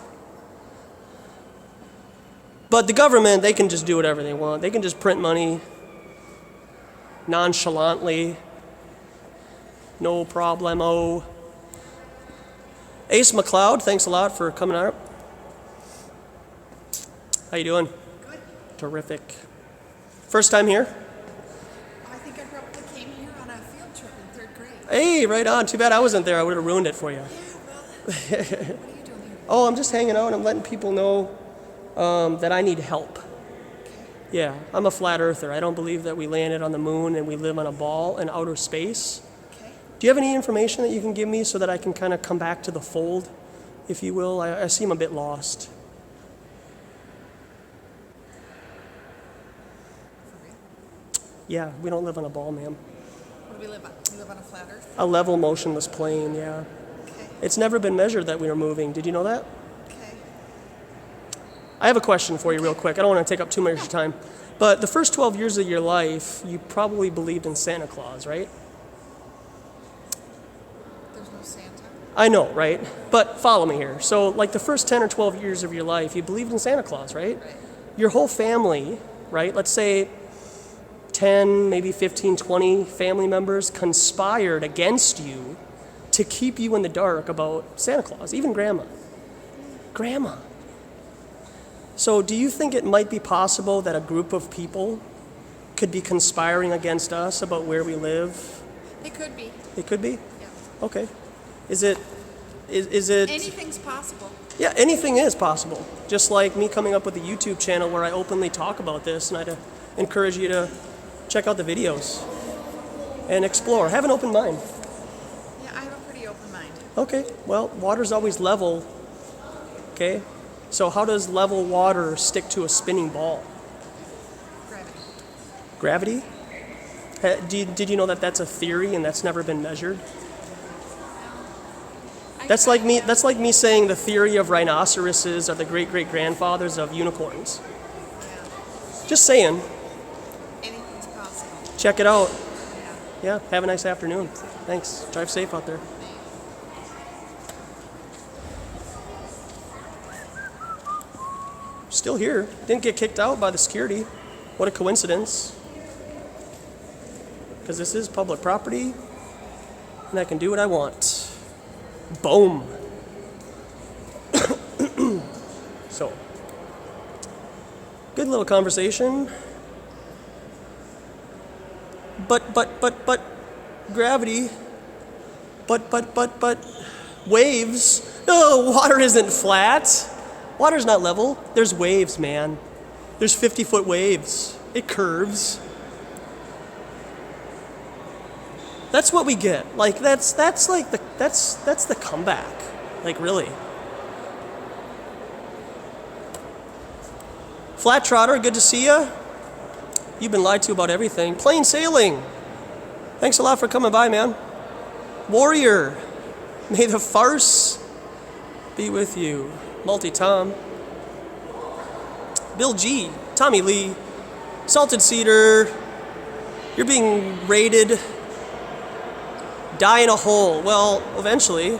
But the government, they can just do whatever they want. They can just print money nonchalantly. No problemo. Ace McLeod, thanks a lot for coming out. How you doing? Good. Terrific. First time here? I think I probably came here on a field trip in 3rd grade. Hey, right on. Too bad I wasn't there. I would have ruined it for you. Oh, I'm just hanging out and I'm letting people know that I need help. Yeah, I'm a flat earther. I don't believe that we landed on the moon and we live on a ball in outer space. Do you have any information that you can give me so that I can kind of come back to the fold, if you will? I seem a bit lost. Yeah, we don't live on a ball, ma'am. What do we live on? We live on a flat earth? A level, motionless plane, yeah. Okay. It's never been measured that we are moving. Did you know that? Okay. I have a question for you real quick. I don't want to take up too much of your time. But the first 12 years of your life, you probably believed in Santa Claus, right? There's no Santa. I know, right? But follow me here. So, like the first 10 or 12 years of your life, you believed in Santa Claus, right? Right. Your whole family, right? Let's say 10, maybe 15, 20 family members conspired against you to keep you in the dark about Santa Claus, even Grandma. Grandma. So do you think it might be possible that a group of people could be conspiring against us about where we live? It could be. It could be? Yeah. Okay. Is it... Anything's possible. Yeah, anything is possible. Just like me coming up with a YouTube channel where I openly talk about this, and I'd encourage you to check out the videos and explore. Have an open mind. Yeah, I have a pretty open mind. Okay, well, water's always level. Okay, so how does level water stick to a spinning ball? Gravity. Gravity? Did you know that that's a theory and that's never been measured? That's like me saying the theory of rhinoceroses are the great-great-grandfathers of unicorns. Yeah. Just saying. Anything's possible. Check it out. Yeah. Yeah, have a nice afternoon. Thanks. Drive safe out there. Still here. Didn't get kicked out by the security. What a coincidence. Because this is public property, and I can do what I want. Boom. So, good little conversation. But, gravity. But, waves. No, water isn't flat. Water's not level. There's waves, man. There's 50-foot waves. It curves. That's what we get. Like that's the comeback. Like really. Flat Trotter, good to see ya. You've been lied to about everything. Plain sailing. Thanks a lot for coming by, man. Warrior, may the farce be with you. Multi-Tom. Bill G. Tommy Lee. Salted Cedar. You're being raided. Die in a hole. Well, eventually.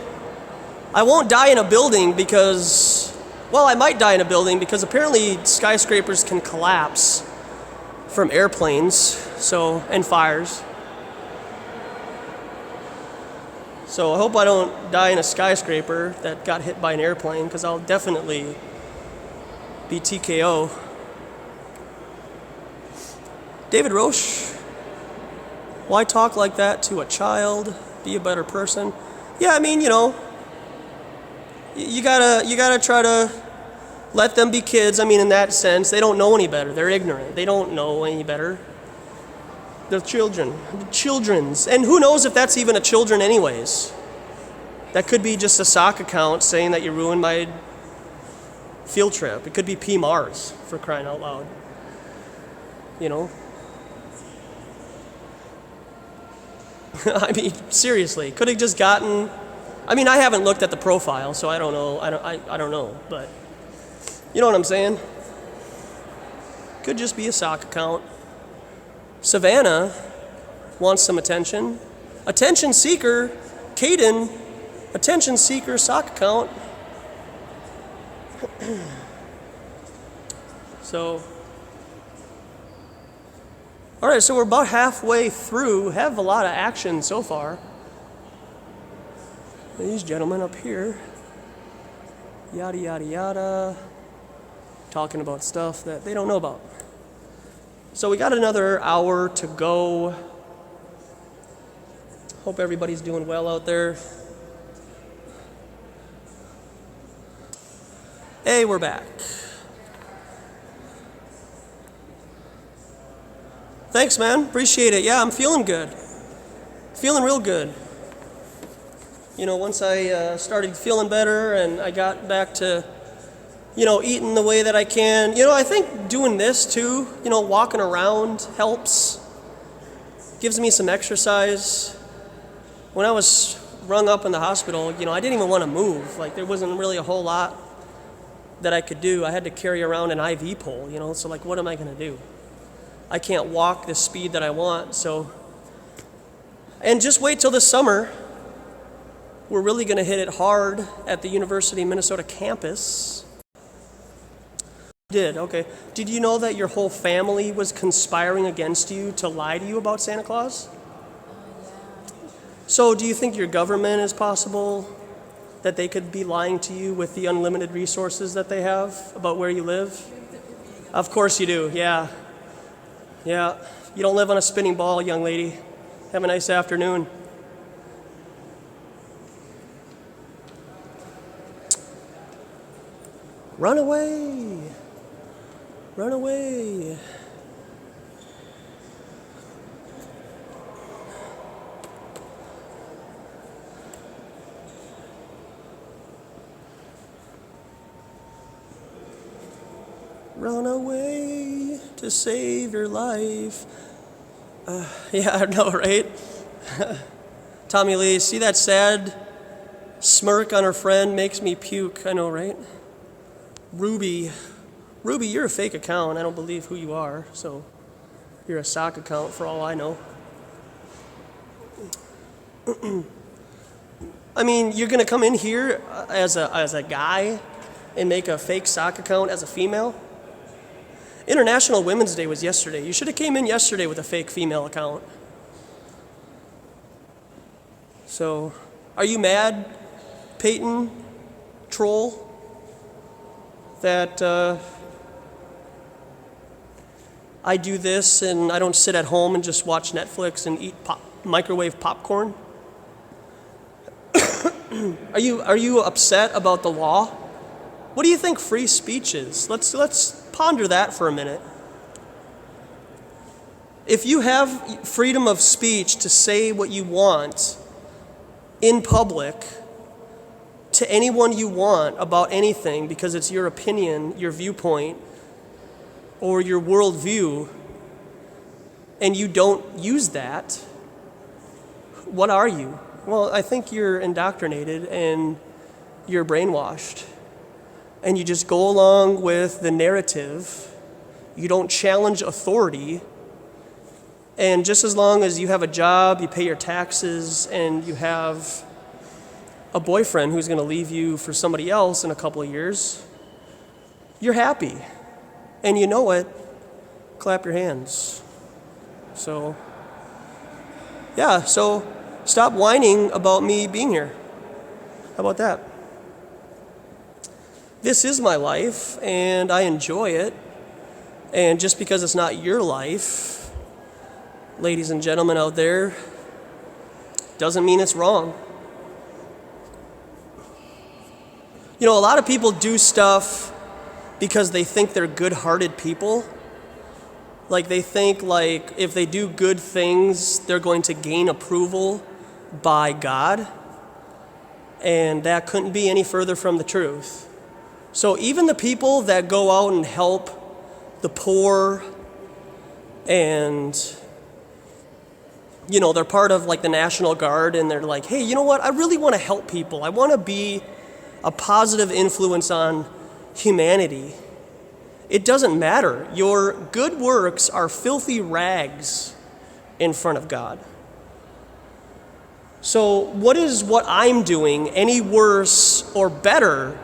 I won't die in a building because... Well, I might die in a building because apparently skyscrapers can collapse from airplanes, so, and fires. So I hope I don't die in a skyscraper that got hit by an airplane because I'll definitely be TKO. David Roche, why talk like that to a child? Be a better person. Yeah, I mean, you know, you gotta try to let them be kids. I mean, in that sense, they don't know any better. They're ignorant. They don't know any better. They're children. Children's. And who knows if that's even a children anyways. That could be just a sock account saying that you ruined my field trip. It could be P. Mars, for crying out loud. You know? I mean, seriously, could have just gotten... I mean, I haven't looked at the profile, so I don't know. I don't know, but you know what I'm saying? Could just be a sock account. Savannah wants some attention. Attention seeker, Caden, attention seeker, sock account. So... All right, so we're about halfway through. Have a lot of action so far. These gentlemen up here, yada, yada, yada, talking about stuff that they don't know about. So we got another hour to go. Hope everybody's doing well out there. Hey, we're back. Thanks, man. Appreciate it. Yeah, I'm feeling good. Feeling real good. You know, once I started feeling better and I got back to, eating the way that I can. I think doing this too, walking around helps. Gives me some exercise. When I was rung up in the hospital, I didn't even want to move. Like, there wasn't really a whole lot that I could do. I had to carry around an IV pole, so like, what am I going to do? I can't walk the speed that I want, so. And just wait till this summer. We're really going to hit it hard at the University of Minnesota campus. Okay. Did you know that your whole family was conspiring against you to lie to you about Santa Claus? So do you think your government is possible that they could be lying to you with the unlimited resources that they have about where you live? Of course you do, yeah. Yeah. You don't live on a spinning ball, young lady. Have a nice afternoon. Run away. Run away. Run away to save your life. Yeah, I know, right? Tommy Lee, see that sad smirk on her friend makes me puke. I know, right? Ruby, you're a fake account. I don't believe who you are, so you're a sock account for all I know. I mean, you're gonna come in here as a guy and make a fake sock account as a female? International Women's Day was yesterday. You should have came in yesterday with a fake female account. So, are you mad, Peyton, troll, that I do this and I don't sit at home and just watch Netflix and eat microwave popcorn? Are you upset about the law? What do you think free speech is? Let's ponder that for a minute. If you have freedom of speech to say what you want in public to anyone you want about anything because it's your opinion, your viewpoint, or your worldview, and you don't use that, what are you? Well, I think you're indoctrinated and you're brainwashed. And you just go along with the narrative. You don't challenge authority. And just as long as you have a job, you pay your taxes, and you have a boyfriend who's going to leave you for somebody else in a couple of years, you're happy. And you know it, clap your hands. So, yeah, so stop whining about me being here. How about that? This is my life, and I enjoy it. And just because it's not your life, ladies and gentlemen out there, doesn't mean it's wrong. A lot of people do stuff because they think they're good-hearted people. Like, they think, like, if they do good things, they're going to gain approval by God. And that couldn't be any further from the truth. So even the people that go out and help the poor and, they're part of like the National Guard and they're like, hey, you know what? I really want to help people. I want to be a positive influence on humanity. It doesn't matter. Your good works are filthy rags in front of God. So what is what I'm doing any worse or better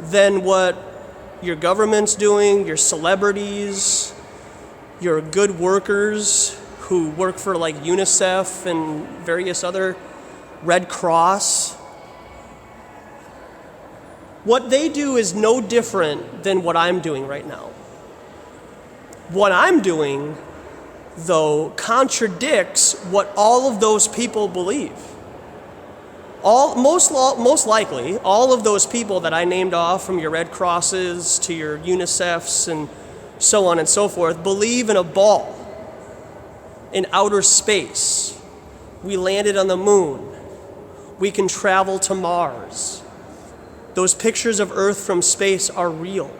than what your government's doing, your celebrities, your good workers who work for like UNICEF and various other Red Cross? What they do is no different than what I'm doing right now. What I'm doing though, contradicts what all of those people believe. Most likely, all of those people that I named off, from your Red Crosses to your UNICEFs and so on and so forth, believe in a ball in outer space. We landed on the moon. We can travel to Mars. Those pictures of Earth from space are real.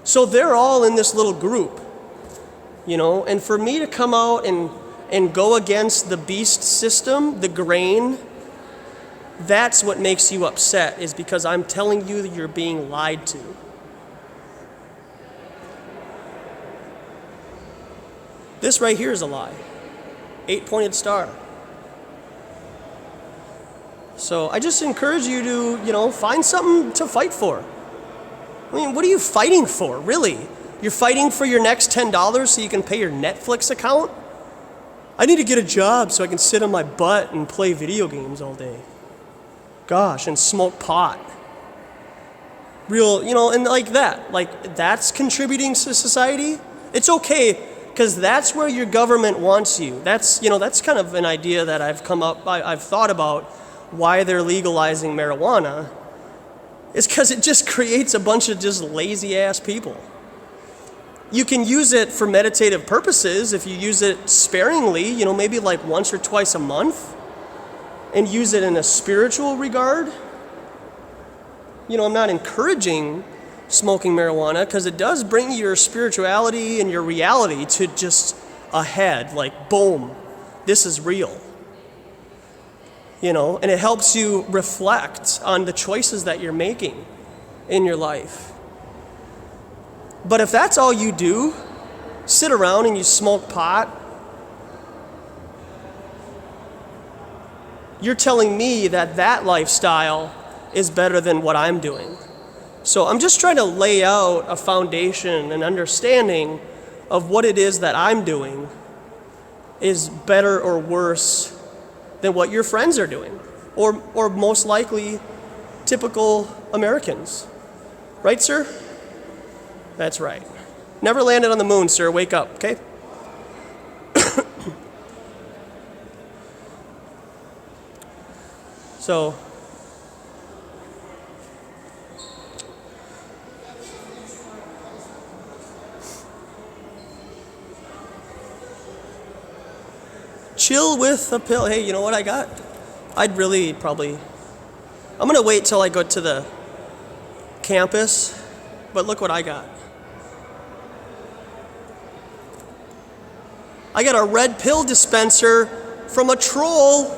So they're all in this little group, and for me to come out and go against the beast system, the grain, that's what makes you upset, is because I'm telling you that you're being lied to. This right here is a lie. 8-pointed star. So I just encourage you to, find something to fight for. I mean, what are you fighting for, really? You're fighting for your next $10 so you can pay your Netflix account? I need to get a job so I can sit on my butt and play video games all day. Gosh, and smoke pot. Real, and like that. Like, that's contributing to society? It's okay, because that's where your government wants you. That's kind of an idea that I've thought about why they're legalizing marijuana. It's because it just creates a bunch of just lazy-ass people. You can use it for meditative purposes if you use it sparingly, maybe like once or twice a month, and use it in a spiritual regard. I'm not encouraging smoking marijuana, because it does bring your spirituality and your reality to just ahead, like, boom, this is real. And it helps you reflect on the choices that you're making in your life. But if that's all you do, sit around and you smoke pot, you're telling me that lifestyle is better than what I'm doing. So I'm just trying to lay out a foundation and understanding of what it is that I'm doing is better or worse than what your friends are doing, or most likely typical Americans. Right, sir? That's right. Never landed on the moon, sir. Wake up, okay? So, chill with a pill. Hey, you know what I got? I'm gonna wait till I go to the campus, but look what I got. I got a red pill dispenser from a troll.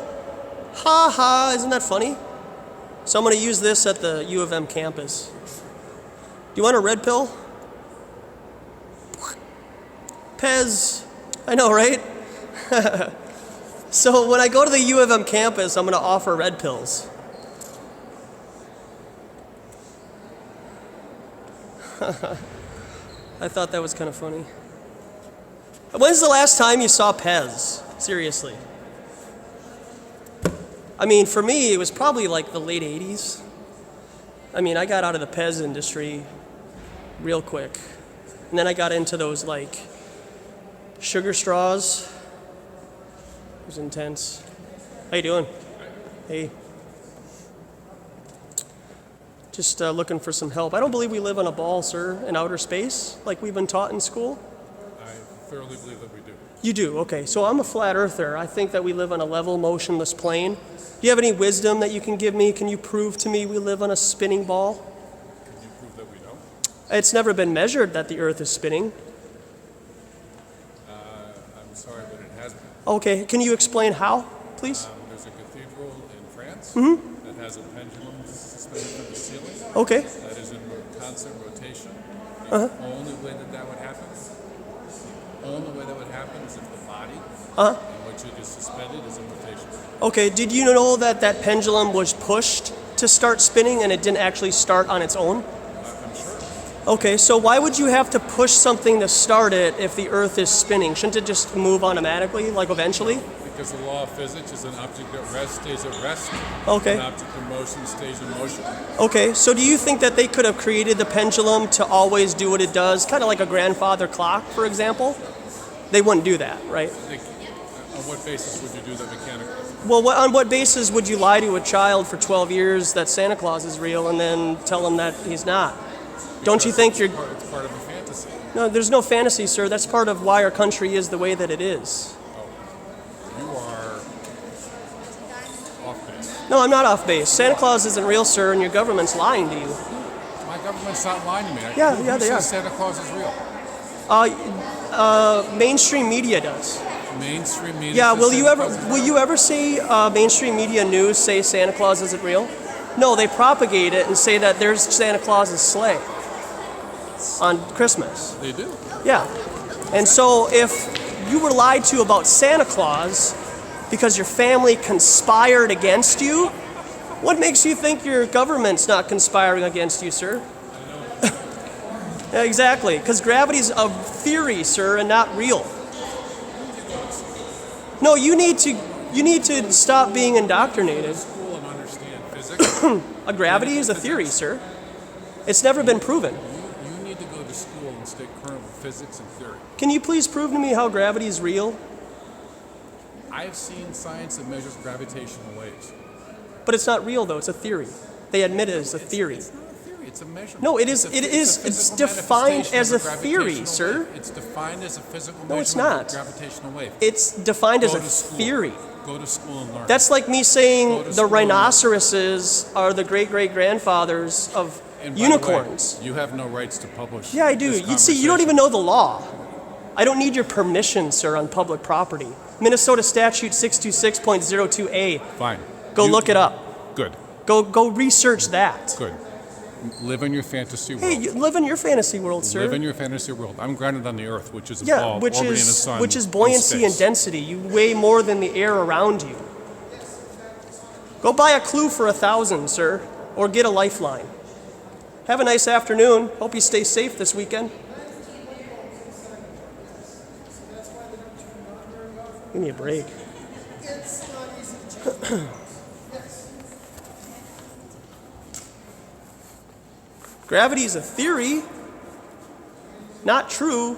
Ha ha, isn't that funny? So I'm gonna use this at the U of M campus. Do you want a red pill? Pez. I know, right? So when I go to the U of M campus, I'm going to offer red pills. I thought that was kind of funny. When's the last time you saw Pez? Seriously. I mean, for me, it was probably like the late 80s. I mean, I got out of the Pez industry real quick. And then I got into those, like, sugar straws. It was intense. How you doing? Hey. Just looking for some help. I don't believe we live on a ball, sir, in outer space, like we've been taught in school. I thoroughly believe that we do. You do? Okay. So I'm a flat earther. I think that we live on a level, motionless plane. Do you have any wisdom that you can give me? Can you prove to me we live on a spinning ball? Can you prove that we don't? It's never been measured that the Earth is spinning. I'm sorry, but it has been. Okay. Can you explain how, please? There's a cathedral in France Mm-hmm. that has a pendulum suspended from the ceiling. Okay. That is in constant rotation. The only way that would happen, is if the body in which it is suspended is in rotation. Okay. Did you know that that pendulum was pushed to start spinning and it didn't actually start on its own? I'm sure. Okay, so why would you have to push something to start it if the Earth is spinning? Shouldn't it just move automatically, like eventually? Because the law of physics is an object at rest stays at rest. Okay. An object in motion stays in motion. Okay, so do you think that they could have created the pendulum to always do what it does, kind of like a grandfather clock, for example? They wouldn't do that, right? On what basis would you do that mechanically? Well, on what basis would you lie to a child for 12 years that Santa Claus is real and then tell him that he's not? Don't you think you're... It's part of a fantasy. No, there's no fantasy, sir. That's part of why our country is the way that it is. You are off base. No, I'm not off base. Santa Claus isn't real, sir, and your government's lying to you. My government's not lying to me. Yeah, Who they are. says Santa Claus is real? Mainstream media does. Mainstream media. Yeah, says will Santa you ever see mainstream media news say Santa Claus isn't real? No, they propagate it and say that there's Santa Claus's sleigh on Christmas. They do. Yeah. And so if you were lied to about Santa Claus because your family conspired against you, what makes you think your government's not conspiring against you, sir? Yeah, exactly, because gravity's a theory, sir, and not real. No, you need to stop being indoctrinated. School and understand physics. A gravity is a theory, sir. It's never been proven. You need to go to school and stay current with physics and theory. Can you please prove to me how gravity is real? I've seen science that measures gravitational waves. But it's not real, though. It's a theory. They admit it as a theory. It's not a theory. It's a measurement. No, it is. It's It's physical defined manifestation as of a theory, gravitational sir. wave. It's defined as a physical No, it's measurement not. of a gravitational wave. It's defined as Go a to school. theory. Go to school and learn. That's like me Go saying to the school. rhinoceroses are the great-great-grandfathers of And by the way, unicorns. you have no rights to publish. Yeah, I do. this You see, you don't conversation. even know the law. I don't need your permission, sir, on public property. Minnesota Statute 626.02A. Fine. Go You- look it up. Good. Go research that. Good. Live in your fantasy world. Hey, you live in your fantasy world, sir. Live in your fantasy world. I'm grounded on the Earth, which is a Yeah, ball which orbiting the is sun. in buoyancy and space. density. You weigh more than the air around you. Go buy a clue for 1,000, sir, or get a lifeline. Have a nice afternoon. Hope you stay safe this weekend. Give me a break. Gravity is a theory, not true.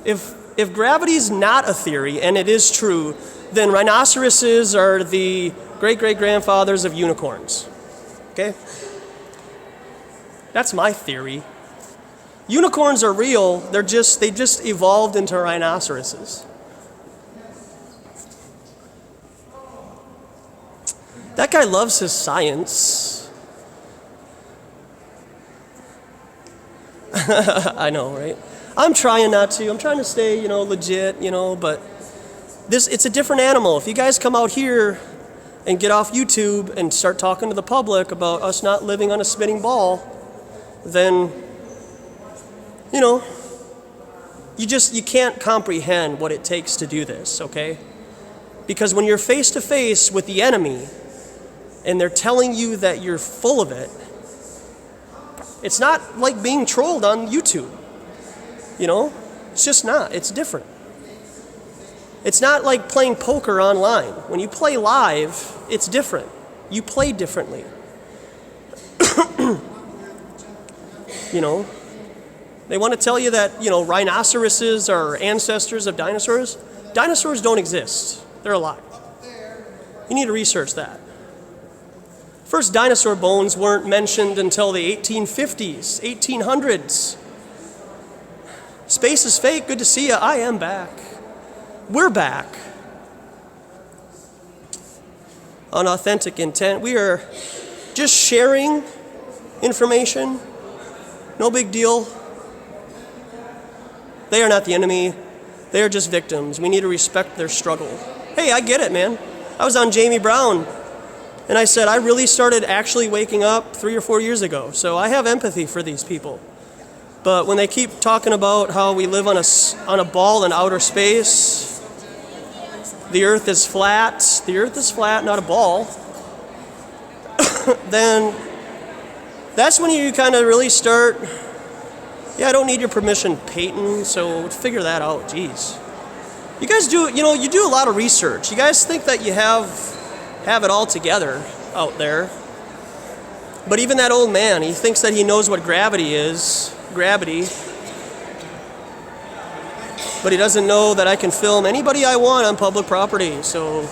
If gravity is not a theory and it is true, then rhinoceroses are the great-great-grandfathers of unicorns. Okay? That's my theory. Unicorns are real. They just evolved into rhinoceroses. That guy loves his science. I know, right? I'm trying not to. I'm trying to stay, legit, but it's a different animal. If you guys come out here and get off YouTube and start talking to the public about us not living on a spinning ball, then, you can't comprehend what it takes to do this, okay? Because when you're face to face with the enemy and they're telling you that you're full of it, it's not like being trolled on YouTube. It's just not. It's different. It's not like playing poker online. When you play live, it's different. You play differently. They want to tell you that, rhinoceroses are ancestors of dinosaurs. Dinosaurs don't exist. They're alive. You need to research that. First dinosaur bones weren't mentioned until the 1850s, 1800s. Space is fake. Good to see you. I am back. We're back. On Authentic Intent. We are just sharing information. No big deal. They are not the enemy. They are just victims. We need to respect their struggle. Hey, I get it, man. I was on Jamie Brown, and I said I really started actually waking up 3 or 4 years ago. So I have empathy for these people. But when they keep talking about how we live on a ball in outer space, the Earth is flat. The Earth is flat, not a ball. Then that's when you kind of really start. Yeah, I don't need your permission, Peyton. So figure that out. Jeez, you guys do. You do do a lot of research. You guys think that you have it all together out there. But even that old man, he thinks that he knows what gravity is. Gravity. But he doesn't know that I can film anybody I want on public property. So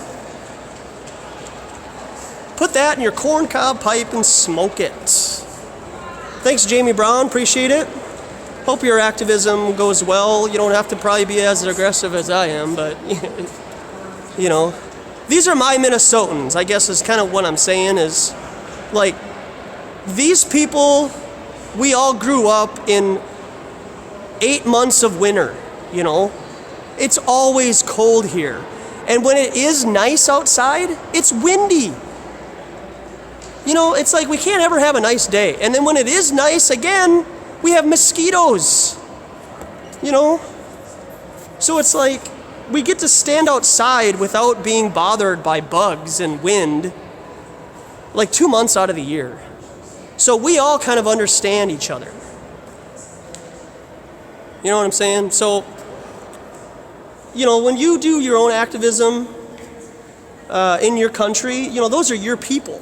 put that in your corncob pipe and smoke it. Thanks, Jamie Brown. Appreciate it. Hope your activism goes well. You don't have to probably be as aggressive as I am, but, you know. These are my Minnesotans, I guess is kind of what I'm saying is, like, these people, we all grew up in 8 months of winter, you know. It's always cold here. And when it is nice outside, it's windy. You know, it's like we can't ever have a nice day. And then when it is nice again, we have mosquitoes, you know? So it's like we get to stand outside without being bothered by bugs and wind like 2 months out of the year. So we all kind of understand each other. You know what I'm saying? So, you know, when you do your own activism in your country, you know, those are your people.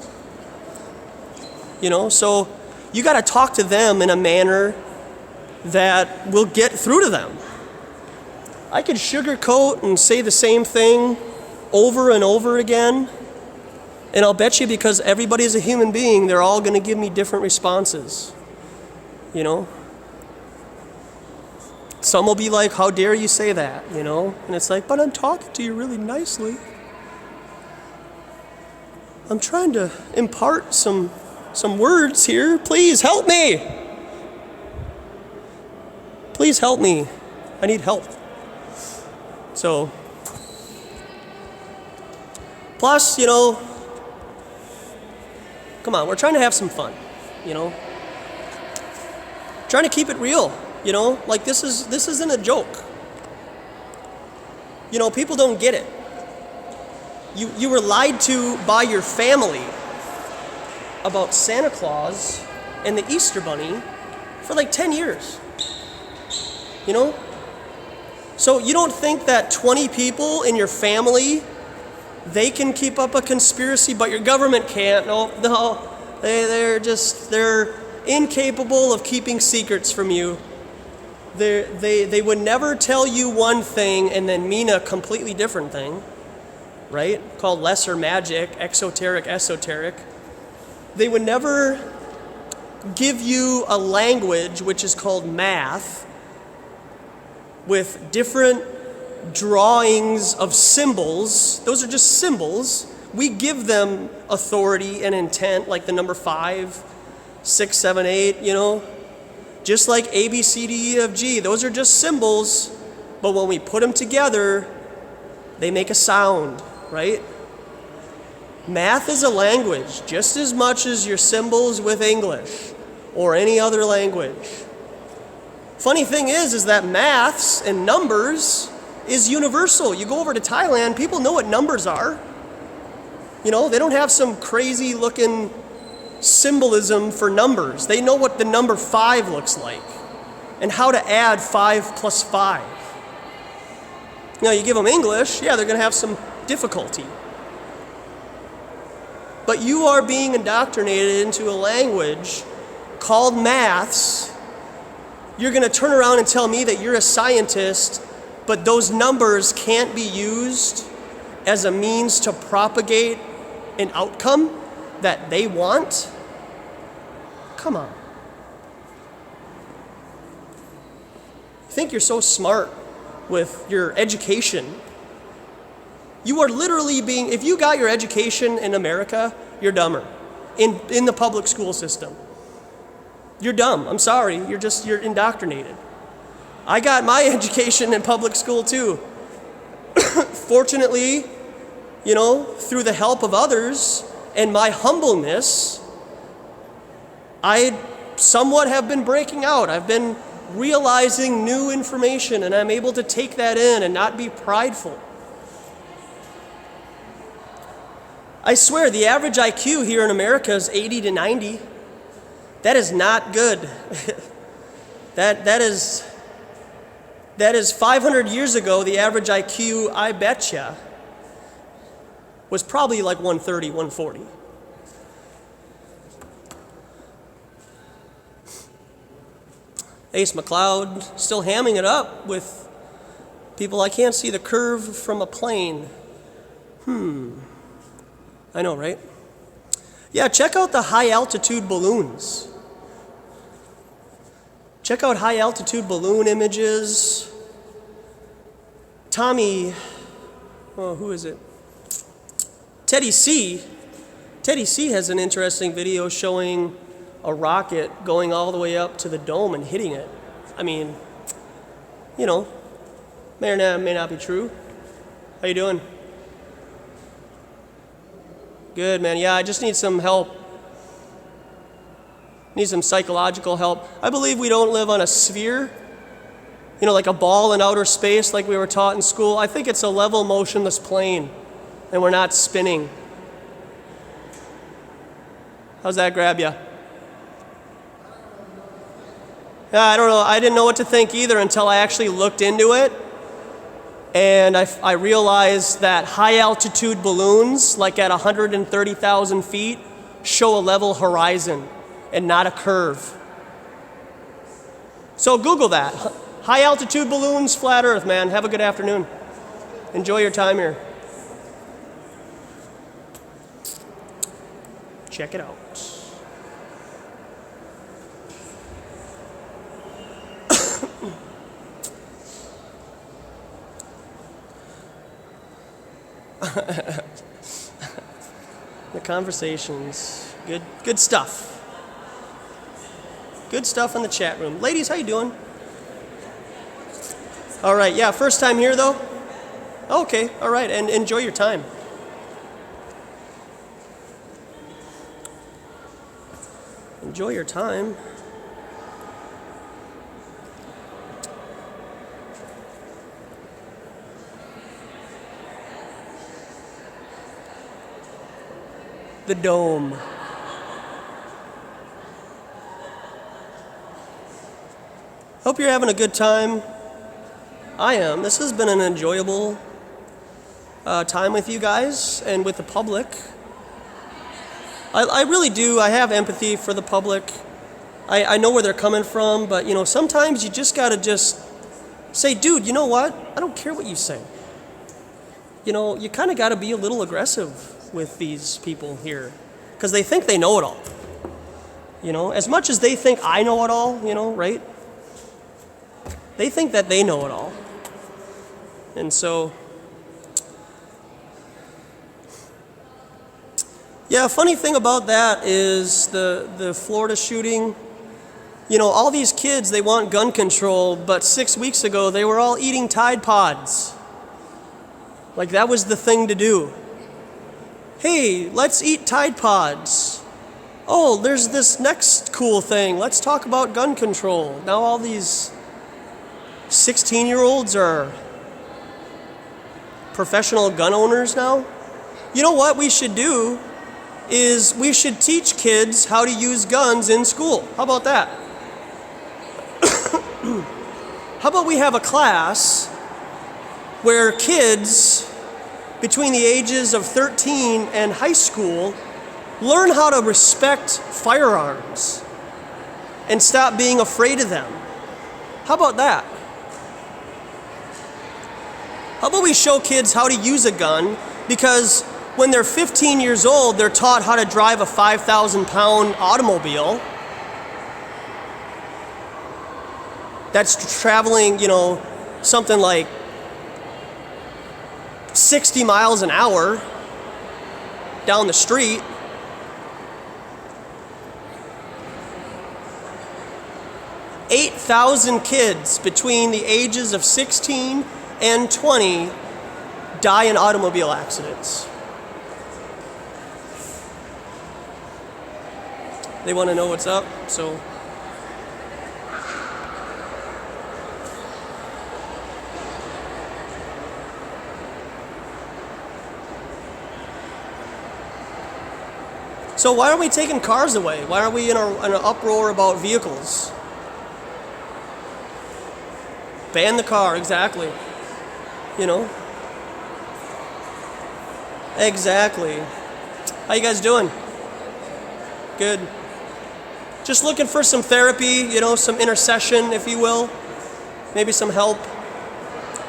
You know, so you got to talk to them in a manner that will get through to them. I could sugarcoat and say the same thing over and over again, and I'll bet you because everybody is a human being, they're all going to give me different responses. You know? Some will be like, how dare you say that, you know? And it's like, but I'm talking to you really nicely. I'm trying to impart some words here. Please help me. Please help me. I need help. So, plus, you know, come on, we're trying to have some fun, you know? Trying to keep it real, you know? Like this isn't a joke. You know, people don't get it. You were lied to by your family about Santa Claus and the Easter Bunny for like 10 years. You know? So you don't think that 20 people in your family, they can keep up a conspiracy, but your government can't? No. They're incapable of keeping secrets from you. They would never tell you one thing and then mean a completely different thing, right? Called lesser magic, exoteric, esoteric. They would never give you a language which is called math with different drawings of symbols. Those are just symbols. We give them authority and intent, like the number 5, 6, 7, 8, you know. Just like A, B, C, D, E, F, G. Those are just symbols, but when we put them together, they make a sound, right? Math is a language just as much as your symbols with English or any other language. Funny thing is that maths and numbers is universal. You go over to Thailand, people know what numbers are. You know, they don't have some crazy looking symbolism for numbers. They know what the number 5 looks like and how to add 5 plus 5. Now, you give them English, yeah, they're going to have some difficulty. But you are being indoctrinated into a language called maths. You're going to turn around and tell me that you're a scientist, but those numbers can't be used as a means to propagate an outcome that they want? Come on. You think you're so smart with your education. You are literally being, if you got your education in America, you're dumber. In the public school system. You're dumb. I'm sorry. You're indoctrinated. I got my education in public school too. Fortunately, you know, through the help of others and my humbleness, I somewhat have been breaking out. I've been realizing new information, and I'm able to take that in and not be prideful. I swear, the average IQ here in America is 80 to 90. That is not good. That That is 500 years ago, the average IQ, I betcha, was probably like 130, 140. Ace McLeod still hamming it up with people. I can't see the curve from a plane. I know, right? Yeah, check out the high altitude balloons. Check out high altitude balloon images. Tommy, oh, who is it? Teddy C. Teddy C has an interesting video showing a rocket going all the way up to the dome and hitting it. I mean, you know, may or may not be true. How you doing? Good, man. Yeah, I just need some help. Need some psychological help. I believe we don't live on a sphere, you know, like a ball in outer space like we were taught in school. I think it's a level, motionless plane, and we're not spinning. How's that grab you? Yeah, I don't know. I didn't know what to think either until I actually looked into it. And I realized that high altitude balloons, like at 130,000 feet, show a level horizon and not a curve. So Google that. High altitude balloons, flat earth, man. Have a good afternoon. Enjoy your time here. Check it out. The conversations, good stuff. Good stuff in the chat room. Ladies, how you doing? All right, yeah, first time here though? Okay, all right, and enjoy your time. Enjoy your time. The dome. Hope you're having a good time. I am. This has been an enjoyable time with you guys and with the public. I really do. I have empathy for the public. I know where they're coming from, but you know, sometimes you just gotta just say, dude, you know what? I don't care what you say. You know, you kind of gotta be a little aggressive with these people here because they think they know it all. You know, as much as they think I know it all, you know, right? They think that they know it all. And so, yeah, funny thing about that is the Florida shooting. You know, all these kids, they want gun control, but 6 weeks ago they were all eating Tide Pods. Like that was the thing to do. Hey, let's eat Tide Pods. Oh, there's this next cool thing. Let's talk about gun control. Now all these 16-year-olds are professional gun owners now. You know what we should do is we should teach kids how to use guns in school. How about that? How about we have a class where kids between the ages of 13 and high school learn how to respect firearms and stop being afraid of them? How about that? How about we show kids how to use a gun, because when they're 15 years old, they're taught how to drive a 5,000-pound automobile that's traveling, you know, something like 60 miles an hour down the street. $8,000 kids between the ages of 16 and 20 die in automobile accidents. They want to know what's up, so. So why aren't we taking cars away? Why are we in an uproar about vehicles? Ban the car, exactly. You know? Exactly. How you guys doing? Good. Just looking for some therapy, you know, some intercession, if you will. Maybe some help.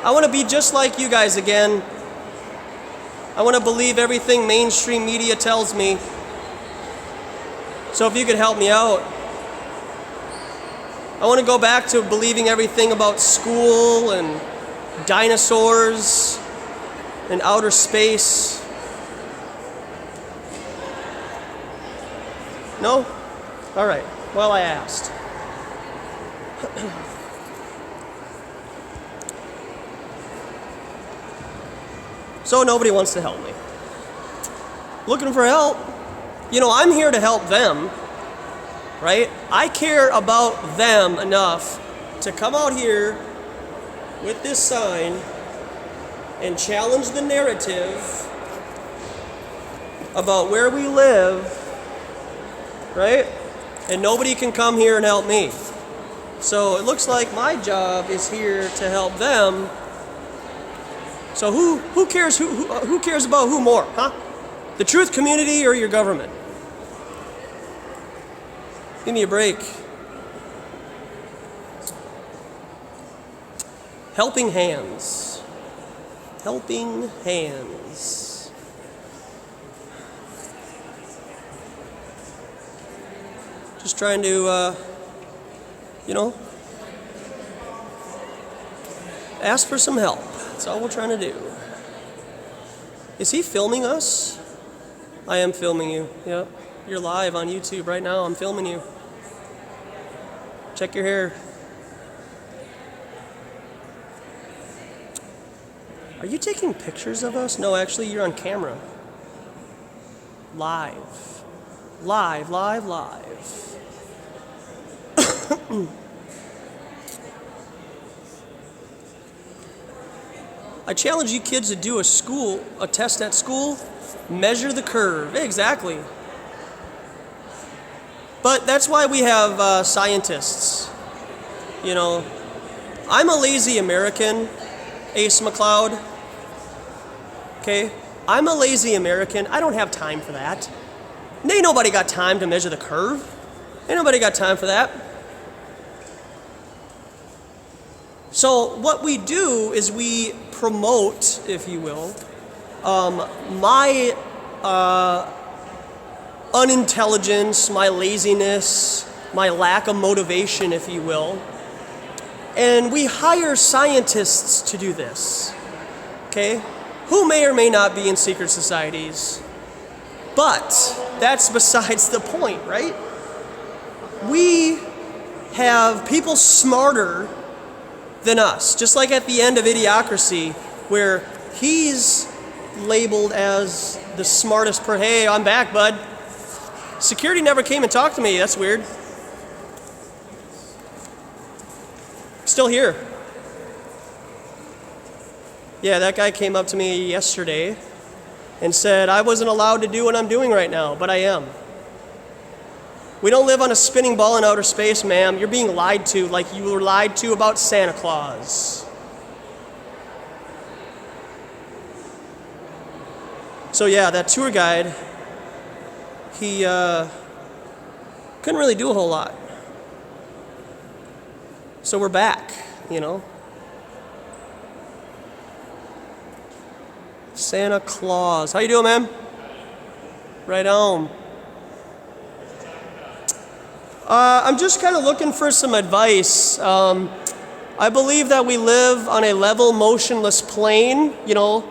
I want to be just like you guys again. I want to believe everything mainstream media tells me. So if you could help me out. I want to go back to believing everything about school and dinosaurs and outer space. No? All right. Well, I asked. So nobody wants to help me. Looking for help. You know, I'm here to help them, right? I care about them enough to come out here with this sign and challenge the narrative about where we live, right? And nobody can come here and help me. So it looks like my job is here to help them. So who cares who cares about who more, huh? The truth community or your government? Give me a break. Helping hands. Helping hands. Just trying to, you know, ask for some help. That's all we're trying to do. Is he filming us? I am filming you. Yep. You're live on YouTube right now. I'm filming you. Check your hair. Are you taking pictures of us? No, actually, you're on camera. Live. Live. I challenge you kids to do a test at school, measure the curve. Exactly. But that's why we have scientists. You know, I'm a lazy American, Ace McLeod. Okay? I'm a lazy American. I don't have time for that. Ain't nobody got time to measure the curve. Ain't nobody got time for that. So what we do is we promote, if you will, my unintelligence, my laziness, my lack of motivation, if you will. And we hire scientists to do this, okay? Who may or may not be in secret societies. But that's besides the point, right? We have people smarter than us. Just like at the end of Idiocracy, where he's labeled as the smartest person. Hey, I'm back, bud. Security never came and talked to me. That's weird. Still here. Yeah, that guy came up to me yesterday and said I wasn't allowed to do what I'm doing right now, but I am. We don't live on a spinning ball in outer space, ma'am. You're being lied to like you were lied to about Santa Claus. So yeah, that tour guide, he couldn't really do a whole lot. So we're back, you know. Santa Claus. How you doing, man? Right on. I'm just kind of looking for some advice. I believe that we live on a level, motionless plane, you know,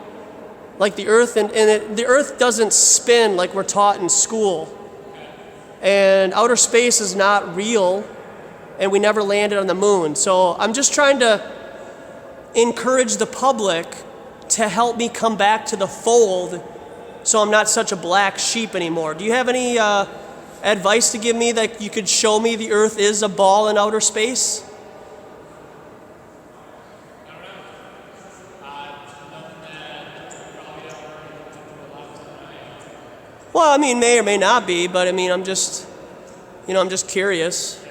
like the Earth, and the Earth doesn't spin like we're taught in school. And outer space is not real, and we never landed on the moon. So I'm just trying to encourage the public to help me come back to the fold so I'm not such a black sheep anymore. Do you have any advice to give me that you could show me the Earth is a ball in outer space? Well, I mean, may or may not be, but I mean, I'm just curious.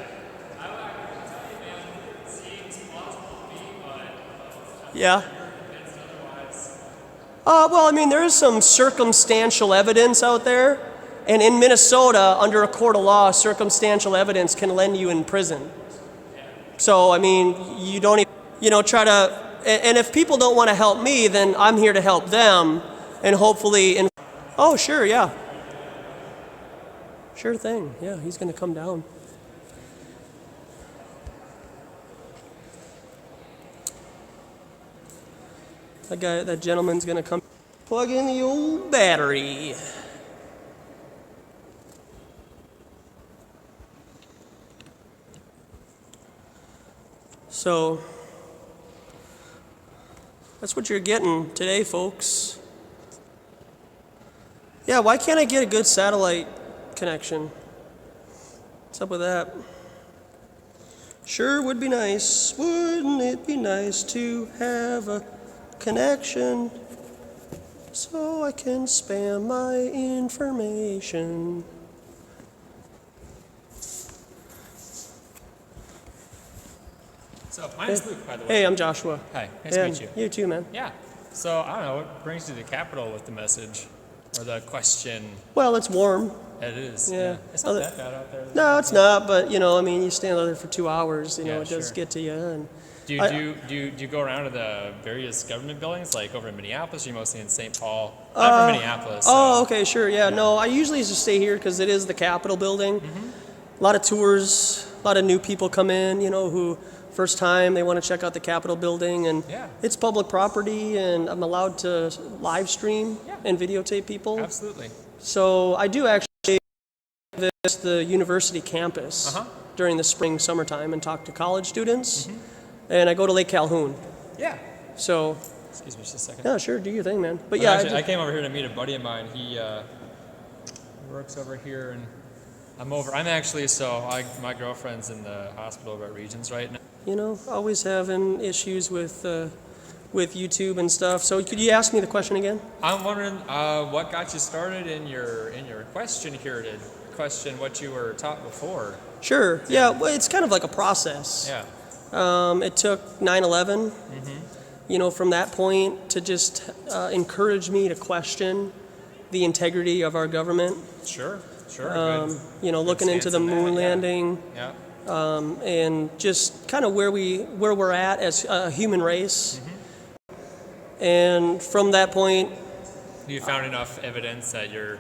Yeah. Well, I mean, there is some circumstantial evidence out there, and in Minnesota, under a court of law, circumstantial evidence can land you in prison. So, I mean, you don't even, try to, and if people don't want to help me, then I'm here to help them, and hopefully, oh, sure, yeah. Sure thing, yeah, he's going to come down. That gentleman's going to come plug in the old battery. So, that's what you're getting today, folks. Yeah, why can't I get a good satellite connection? What's up with that? Sure would be nice, wouldn't it be nice to have a connection so I can spam my information. So, my name's Luke, by the way. Hey, I'm Joshua. Hi, nice to meet you. You too, man. Yeah. So, I don't know, what brings you to the Capitol with the message? Or the question? Well, it's warm. It is. Yeah. It's not that bad out there. No, it's not, but, I mean, you stand out there for 2 hours, Yeah, it does sure. get to you. And Do you go around to the various government buildings, like over in Minneapolis, or are you mostly in St. Paul? I'm from Minneapolis. Oh, okay, sure, yeah. No, I usually just stay here because it is the Capitol building. A lot of tours, a lot of new people come in, who first time they want to check out the Capitol building, and Yeah. it's public property, and I'm allowed to live stream and videotape people. Absolutely. So I do actually visit the university campus during the spring, summertime, and talk to college students. And I go to Lake Calhoun. Yeah. So, Excuse me just a second. yeah, sure, do your thing, man. But Well, yeah, actually, I came over here to meet a buddy of mine. He works over here, and I'm actually, my girlfriend's in the hospital over at Regions right now. always having issues with YouTube and stuff. So could you ask me the question again? I'm wondering what got you started in your question here to question what you were taught before. Sure. Yeah, well, it's kind of like a process. Yeah. It took 9/11, from that point to just encourage me to question the integrity of our government. Sure. Looking into the moon landing. Yeah. And just kind of where we're at as a human race. And from that point, You found enough evidence that you're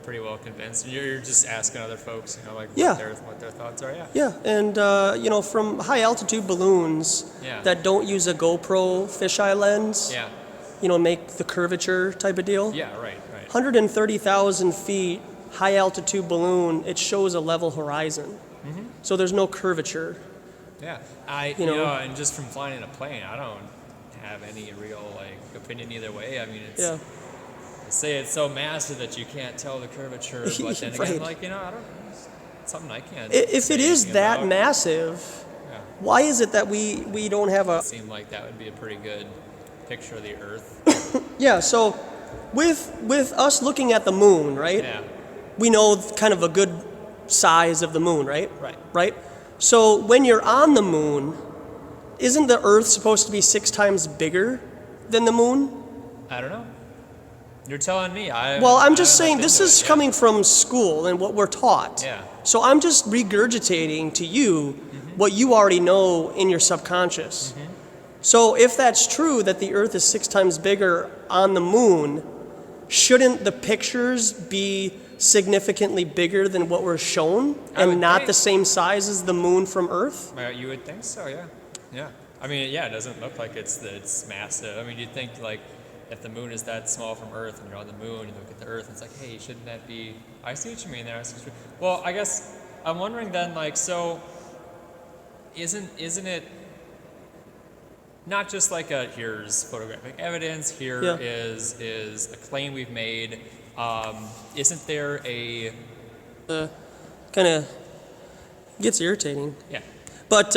pretty well convinced. You're just asking other folks, Yeah. what their thoughts are. Yeah. yeah, and from high altitude balloons Yeah. that don't use a GoPro fisheye lens, Yeah. make the curvature type of deal. Yeah. Right. 130,000 feet, high altitude balloon, it shows a level horizon. So there's no curvature. Yeah. And just from flying in a plane, I don't have any real opinion either way. I mean, Yeah. they say it's so massive that you can't tell the curvature, but then again, Right. I don't. It's something I can't. If say it is anything that about. massive, Yeah. why is it that we don't have a... It seemed like that would be a pretty good picture of the Earth. Yeah, so with us looking at the moon, right? Yeah. We know kind of a good size of the moon, right? Right. Right? So when you're on the moon, isn't the Earth supposed to be 6 times bigger than the moon? I don't know. You're telling me. Well, I'm just I haven't saying looked this into is it, yeah. coming from school and what we're taught. Yeah. So I'm just regurgitating to you what you already know in your subconscious. So if that's true that the Earth is 6 times bigger on the moon, shouldn't the pictures be significantly bigger than what we're shown I would and not think. the same size as the moon from Earth? You would think so, yeah. Yeah. I mean, yeah, it doesn't look like it's massive. I mean, you'd think if the moon is that small from Earth and you're on the moon, you look at the Earth, and it's like, hey, shouldn't that be? I see what you mean there. Well, I guess I'm wondering then, so isn't it not just here's photographic evidence, here Yeah. is a claim we've made. Isn't there a Kind of gets irritating. yeah? But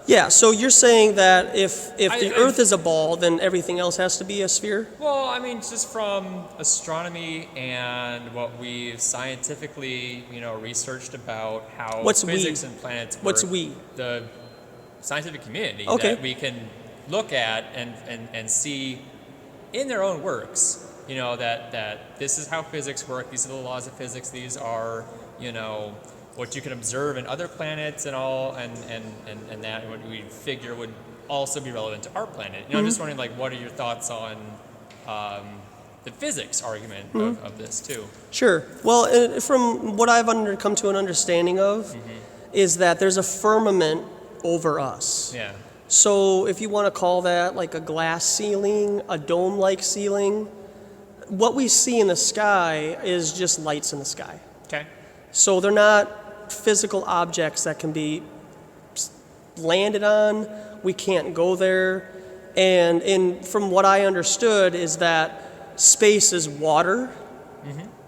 yeah, so you're saying that if the I- Earth is a ball, then everything else has to be a sphere? Well, I mean, just from astronomy and what we've scientifically, researched about how What's we? physics and planets work. What's we? The scientific community. Okay. That we can look at and see in their own works, you know, that this is how physics work, these are the laws of physics, these are, you know, what you can observe in other planets and all, and that what we figure would also be relevant to our planet. You know, I'm just wondering, like, what are your thoughts on the physics argument of this too? Sure. Well, from what I've come to an understanding of, is that there's a firmament over us. Yeah. So if you want to call that like a glass ceiling, a dome-like ceiling, what we see in the sky is just lights in the sky. Okay. So they're not physical objects that can be landed on. We can't go there. And from what I understood is that space is water.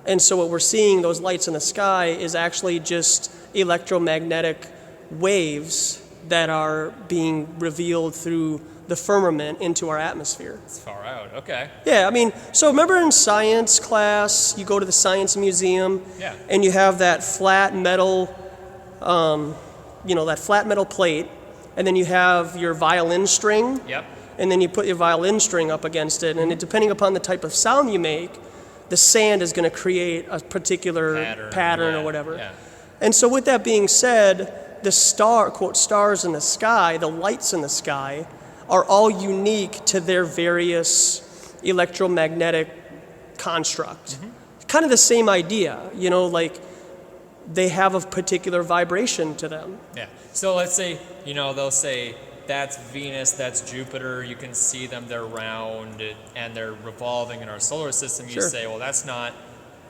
And so what we're seeing, those lights in the sky, is actually just electromagnetic waves that are being revealed through the firmament into our atmosphere. It's far out. Okay. Yeah, I mean, so remember in science class, you go to the science museum, Yeah. and you have that flat metal, that flat metal plate, and then you have your violin string, Yep. and then you put your violin string up against it, and depending upon the type of sound you make, the sand is going to create a particular pattern yeah, or whatever. Yeah. And so with that being said, the stars in the sky, the lights in the sky, are all unique to their various electromagnetic construct. Kind of the same idea, you know, like they have a particular vibration to them. Yeah. So let's say, you know, they'll say that's Venus, that's Jupiter, you can see them, they're round, and they're revolving in our solar system. You Sure. say, well, that's not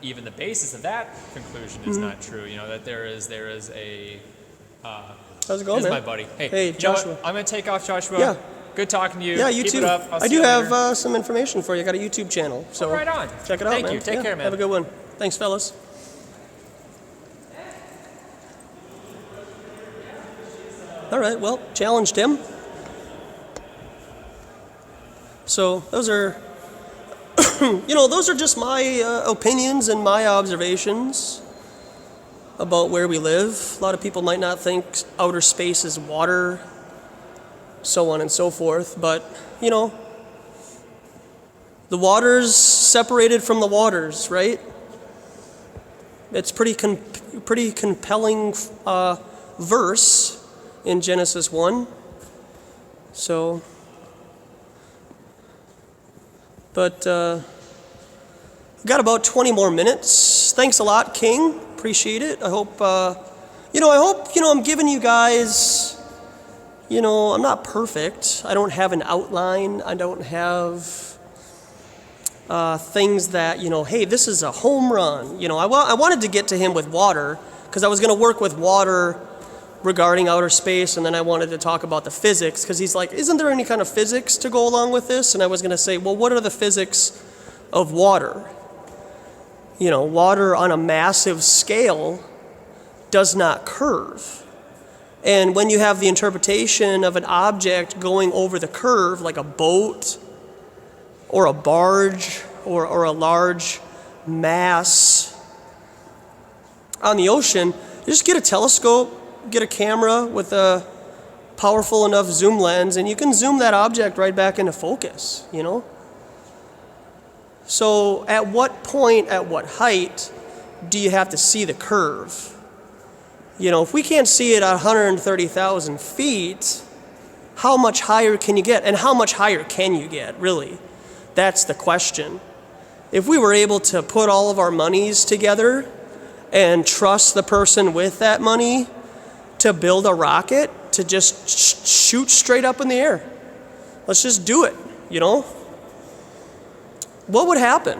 even the basis of that conclusion is not true. You know, that there is a. How's it going, This is man? my buddy. Hey, Hey, you know Joshua. what? I'm gonna take off, Joshua. Yeah. Good talking to you. Yeah, you Keep too. it up. I'll I see do you have later. some information for you. I got a YouTube channel, so right on. check it out, Thank man. you. Take care, man. Have a good one. Thanks, fellas. All right, well, challenged him. So those are, those are just my opinions and my observations about where we live. A lot of people might not think outer space is water, so on and so forth, but, you know, the water's separated from the waters, right? It's pretty compelling verse in Genesis 1. So, but we've got about 20 more minutes. Thanks a lot, King. Appreciate it. I hope, I'm giving you guys, I'm not perfect. I don't have an outline. I don't have things that, hey, this is a home run. I wanted to get to him with water because I was going to work with water regarding outer space, and then I wanted to talk about the physics because he's like, isn't there any kind of physics to go along with this? And I was going to say, well, what are the physics of water? Water on a massive scale does not curve. And when you have the interpretation of an object going over the curve, like a boat or a barge or a large mass on the ocean, you just get a telescope, get a camera with a powerful enough zoom lens, and you can zoom that object right back into focus, So at what point, at what height, do you have to see the curve? If we can't see it at 130,000 feet, how much higher can you get? And how much higher can you get, really? That's the question. If we were able to put all of our monies together and trust the person with that money to build a rocket to just shoot straight up in the air, let's just do it, What would happen?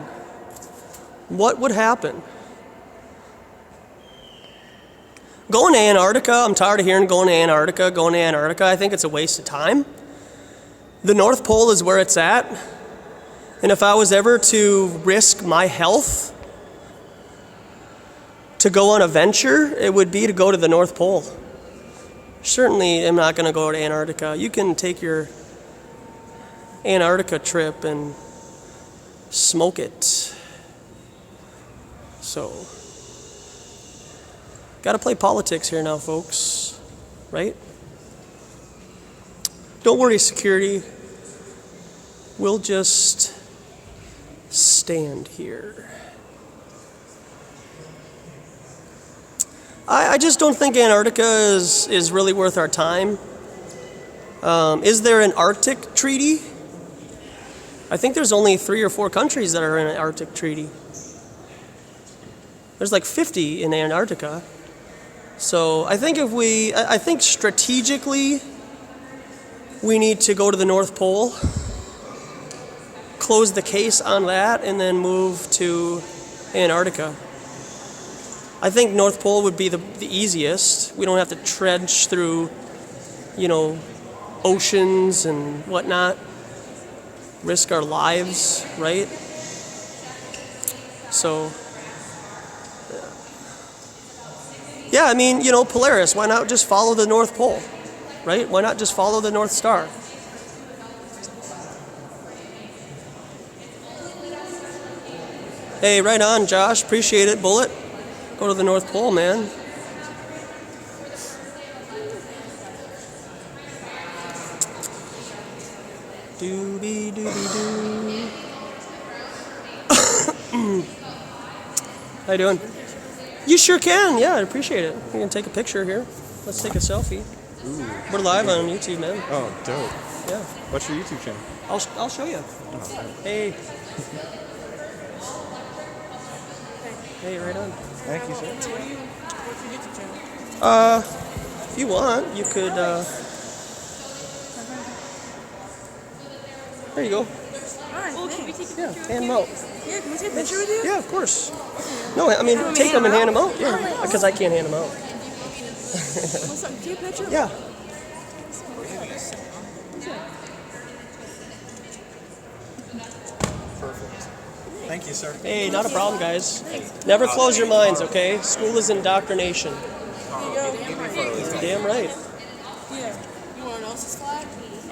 What would happen? Going to Antarctica, I'm tired of hearing going to Antarctica. I think it's a waste of time. The North Pole is where it's at. And if I was ever to risk my health to go on a venture, it would be to go to the North Pole. Certainly am not going to go to Antarctica. You can take your Antarctica trip and smoke it. So, got to play politics here now, folks, right? Don't worry, security. We'll just stand here. I just don't think Antarctica is really worth our time. Is there an Arctic treaty? I think there's only 3 or 4 countries that are in an Arctic treaty. There's like 50 in Antarctica. So I think I think strategically, we need to go to the North Pole, close the case on that, and then move to Antarctica. I think North Pole would be the easiest. We don't have to trench through, oceans and whatnot, risk our lives, right? So, yeah, I mean, Polaris, why not just follow the North Pole, right? Why not just follow the North Star? Hey, right on, Josh. Appreciate it, Bullet. Go to the North Pole, man. Doobie doobie doo. How you doing? You sure can. Yeah, I appreciate it. We can take a picture here. Let's take a selfie. Ooh. We're live on YouTube, man. Oh, dope. Yeah. What's your YouTube channel? I'll show you. Oh, Hey. Hey, right on. thank you, sir. What's your YouTube channel? If you want, you could. There you go. Alright, can we take a picture Yeah, with hand you? them out. Yeah, can we take a picture with you? Yeah, of course. No, I mean, take them and hand them out. Yeah, because I can't hand them out. What's up? Take a picture? Yeah. Perfect. Thank you, sir. Hey, not a problem, guys. Never close your minds, okay? School is indoctrination. There you go. Damn right. Yeah. You want an else's flag?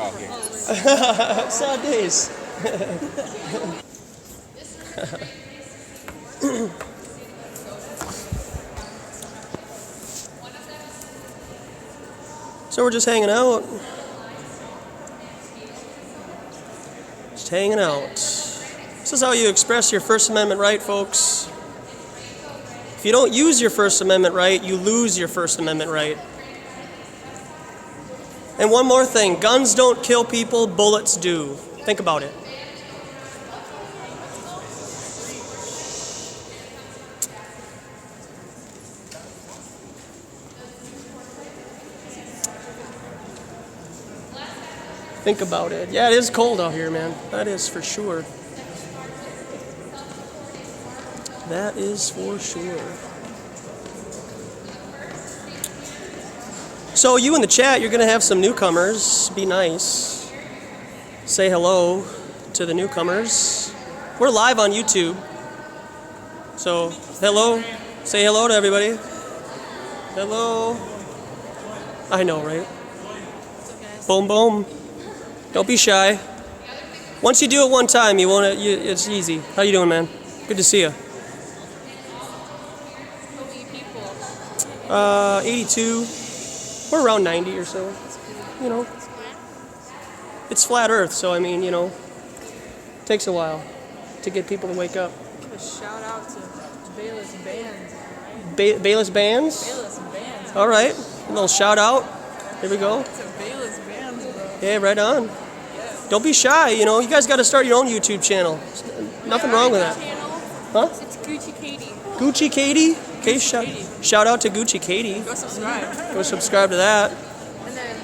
Oh, here. Sad days. So we're just hanging out. Just hanging out. This is how you express your First Amendment right, folks. If you don't use your First Amendment right, you lose your First Amendment right. And one more thing, guns don't kill people, bullets do. Think about it. Think about it. Yeah, it is cold out here, man. That is for sure. That is for sure. So you in the chat, you're going to have some newcomers. Be nice. Say hello to the newcomers. We're live on YouTube. So, hello. Say hello to everybody. Hello. I know, right? Boom, boom. Don't be shy. Once you do it one time, you won't. It's easy. How you doing, man? Good to see you. 82. We're around 90 or so. It's flat Earth, so I mean, it takes a while to get people to wake up. Give a shout out to Bayless Bands. Bayless Bands? Bayless Bands. All right. A little shout out. Here we go. It's a Bayless Bands, bro. Yeah, right on. Don't be shy, you guys got to start your own YouTube channel. Nothing wrong with that. Huh? It's Gucci Katie. Gucci Katie? Okay, shout out to Gucci Katie. Go subscribe. Go subscribe to that. And then,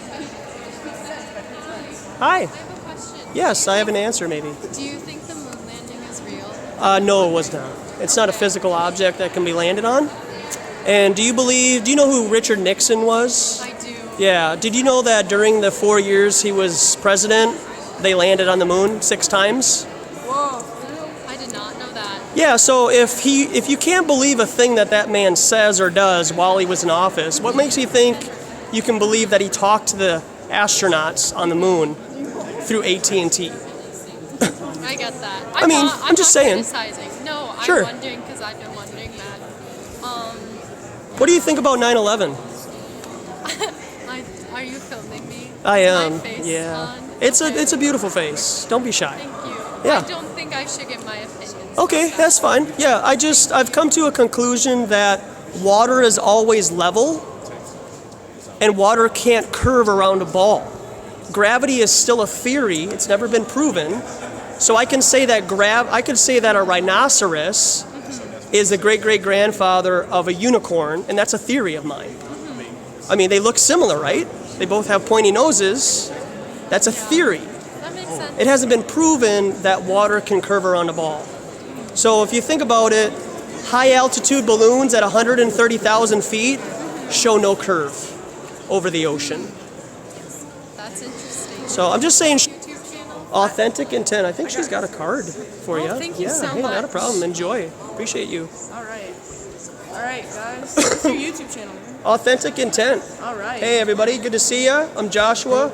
Hi. I have a question. Yes, I have an answer maybe. Do you think the moon landing is real? No, it was not. It's not a physical object that can be landed on. And do you know who Richard Nixon was? I do. Yeah. Did you know that during the 4 years he was president, they landed on the moon 6 times? Whoa. I did not know that. Yeah, so if you can't believe a thing that man says or does while he was in office, what makes you think you can believe that he talked to the astronauts on the moon through AT&T? I get that. I'm just saying. Criticizing. No, Sure. I'm wondering because I've been wondering that. What do you think about 9/11? Are you filming me? I am. My face Yeah. on? It's Okay. a beautiful face. Don't be shy. Thank you. Yeah. I don't think I should give my opinions. Okay, about that. that's fine. Yeah, I've come to a conclusion that water is always level and water can't curve around a ball. Gravity is still a theory. It's never been proven. So I can say that I could say that a rhinoceros is the great-great-grandfather of a unicorn, and that's a theory of mine. I mean, they look similar, right? They both have pointy noses. That's a theory. That makes sense. It hasn't been proven that water can curve around a ball. So if you think about it, high altitude balloons at 130,000 feet show no curve over the ocean. That's interesting. So I'm just saying, YouTube channel? authentic intent. I think she's got a card for you. thank you yeah, so hey, not a much. problem. Enjoy. Appreciate you. All right, guys. What's your YouTube channel? Authentic intent. All right. Hey everybody, good to see you. I'm Joshua.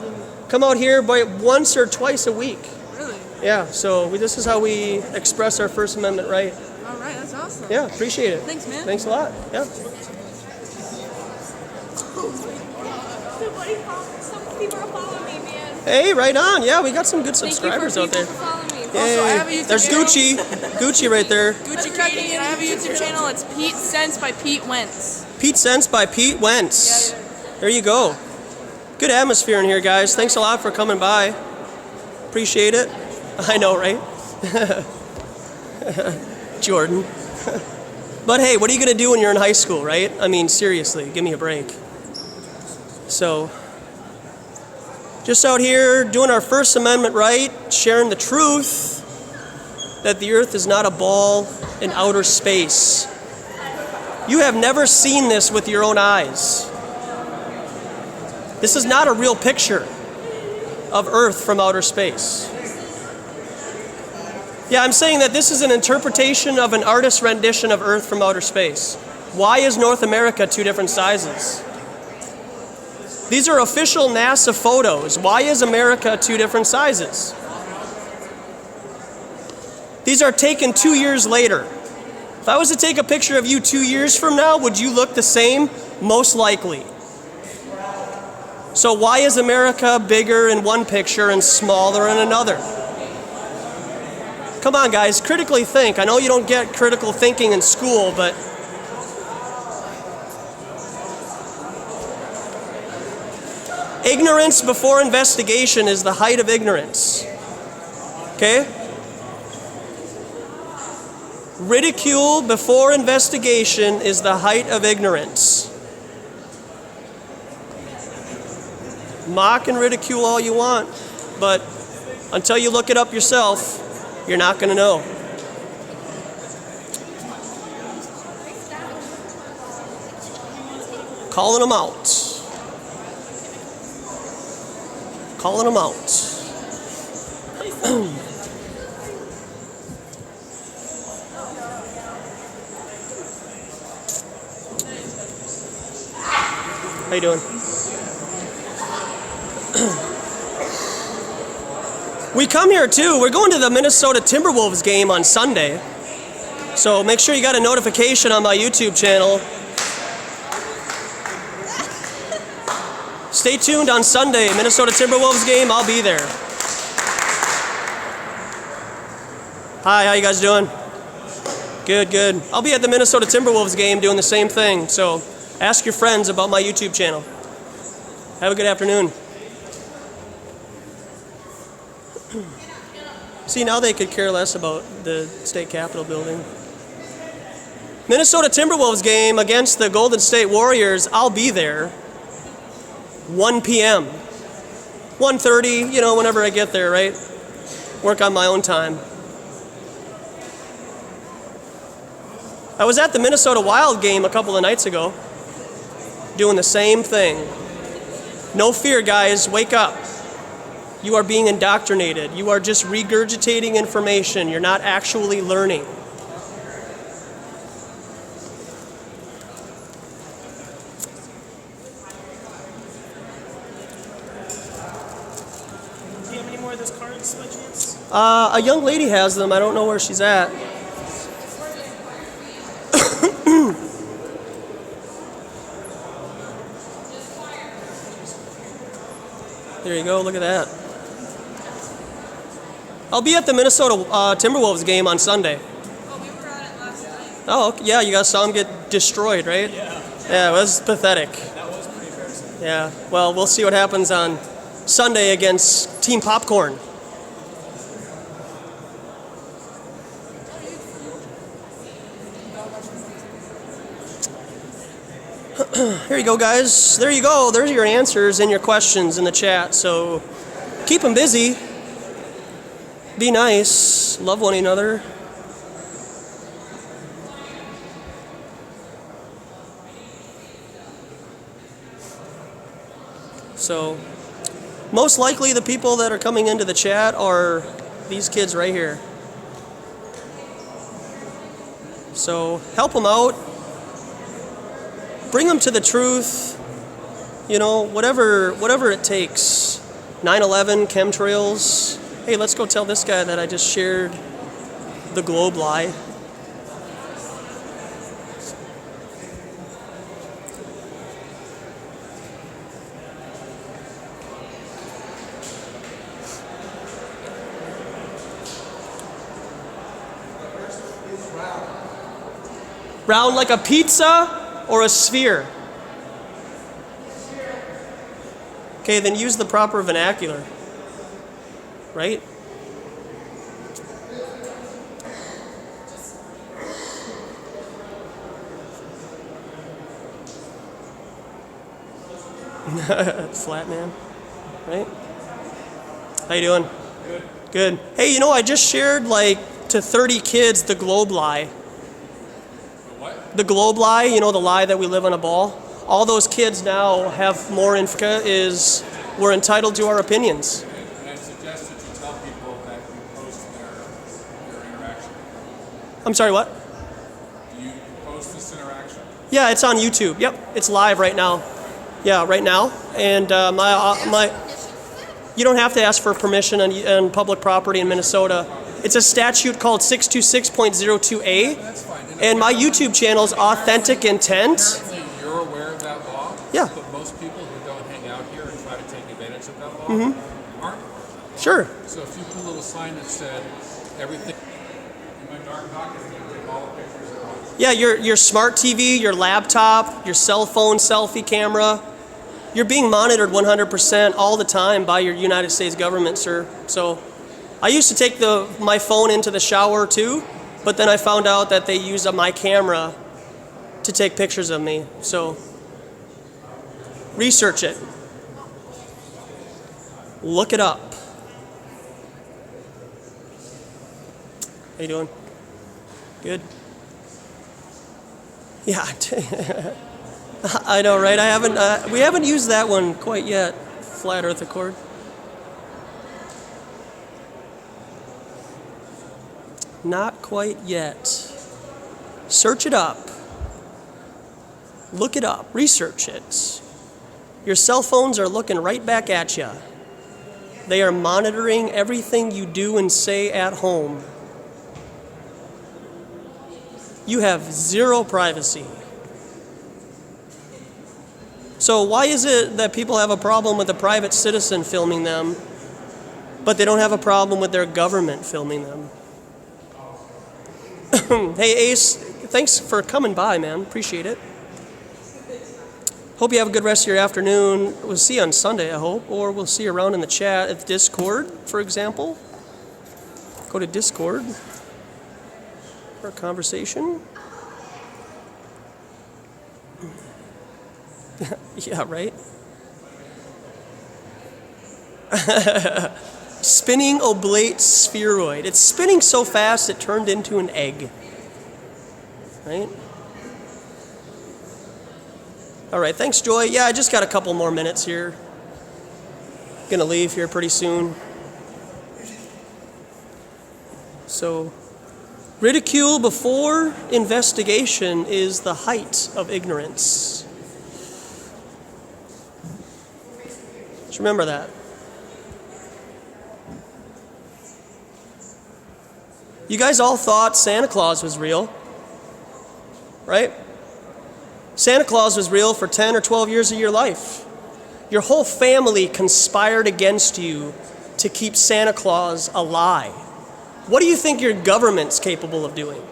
Come out here once or twice a week. Really? Yeah, so this is how we express our First Amendment right. All right, that's awesome. Yeah, appreciate it. Thanks, man. Thanks a lot. Yeah. Some people are following me, man. Hey, right on. Yeah, we got some good Thank you subscribers for out there. people following me. Yay. Also, I have a YouTube There's channel. Gucci. Gucci right there. Gucci Cookie, and I have a YouTube channel. It's Pete Sense by Pete Wentz. Pete Sense by Pete Wentz. Yeah. There you go. Good atmosphere in here, guys. Thanks a lot for coming by. Appreciate it. I know, right? Jordan. But hey, what are you going to do when you're in high school, right? I mean, seriously, give me a break. So, just out here doing our First Amendment right, sharing the truth that the Earth is not a ball in outer space. You have never seen this with your own eyes. This is not a real picture of Earth from outer space. Yeah, I'm saying that this is an interpretation of an artist's rendition of Earth from outer space. Why is North America two different sizes? These are official NASA photos. Why is America two different sizes? These are taken 2 years later. If I was to take a picture of you 2 years from now, would you look the same? Most likely. So why is America bigger in one picture and smaller in another? Come on, guys, critically think. I know you don't get critical thinking in school, but ignorance before investigation is the height of ignorance. Okay? Ridicule before investigation is the height of ignorance. Mock and ridicule all you want, but until you look it up yourself, you're not going to know. Calling them out. Calling them out. How you doing? We come here too. We're going to the Minnesota Timberwolves game on Sunday. So make sure you got a notification on my YouTube channel. Stay tuned on Sunday, Minnesota Timberwolves game. I'll be there. Hi, how you guys doing? Good, good. I'll be at the Minnesota Timberwolves game doing the same thing. So ask your friends about my YouTube channel. Have a good afternoon. See, now they could care less about the state capitol building. Minnesota Timberwolves game against the Golden State Warriors. I'll be there. 1 p.m. 1:30, you know, whenever I get there, right? Work on my own time. I was at the Minnesota Wild game a couple of nights ago, doing the same thing. No fear, guys, wake up. You are being indoctrinated. You are just regurgitating information. You're not actually learning. Do you have any more of those cards, by chance? A young lady has them. I don't know where she's at. There you go. Look at that. I'll be at the Minnesota Timberwolves game on Sunday. Oh, we were at it last night. Oh, okay. Yeah, you guys saw them get destroyed, right? Yeah, it was pathetic. That was pretty embarrassing. Yeah, well, we'll see what happens on Sunday against Team Popcorn. Here you go, guys. There you go. There's your answers and your questions in the chat. So keep them busy. Be nice. Love one another. So most likely the people that are coming into the chat are these kids right here. So help them out. Bring them to the truth, you know, whatever it takes. 9/11, chemtrails. Hey, let's go tell this guy that I just shared the globe lie. Round like a pizza? Or a sphere? Okay, then use the proper vernacular. Right? Flat man. Right? How you doing? Good. Good. Hey, you know, I just shared like to 30 kids the globe lie. The globe lie, you know, the lie that we live on a ball. All those kids now have more info is we're entitled to our opinions. And I suggest that you tell people that you post their interaction. I'm sorry, what? Do you post this interaction? Yeah, it's on YouTube. Yep, it's live right now. Yeah, right now. And you don't have to ask for permission on public property in Minnesota. It's a statute called 626.02A. That's fine. And my YouTube channel is Authentic Intent. Apparently you're aware of that law. Yeah. But most people who don't hang out here and try to take advantage of that law aren't. Sure. So if you put a little sign that said everything in my dark pocket, you can take all the pictures at once. Yeah, your smart TV, your laptop, your cell phone selfie camera, you're being monitored 100% all the time by your United States government, sir. So I used to take my phone into the shower too, but then I found out that they use my camera to take pictures of me. So research it. Look it up. How you doing? Good. Yeah. I know, right? We haven't used that one quite yet. Flat Earth Accord. Not quite yet. Search it up. Look it up. Research it. Your cell phones are looking right back at you. They are monitoring everything you do and say at home. You have zero privacy. So why is it that people have a problem with a private citizen filming them, but they don't have a problem with their government filming them? Hey Ace, thanks for coming by, man. Appreciate it. Hope you have a good rest of your afternoon. We'll see you on Sunday, I hope, or we'll see you around in the chat at Discord, for example. Go to Discord for a conversation. Yeah, right? Spinning oblate spheroid. It's spinning so fast it turned into an egg. Right? All right, thanks, Joy. Yeah, I just got a couple more minutes here. Gonna leave here pretty soon. So, ridicule before investigation is the height of ignorance. Just remember that. You guys all thought Santa Claus was real, right? Santa Claus was real for 10 or 12 years of your life. Your whole family conspired against you to keep Santa Claus a lie. What do you think your government's capable of doing?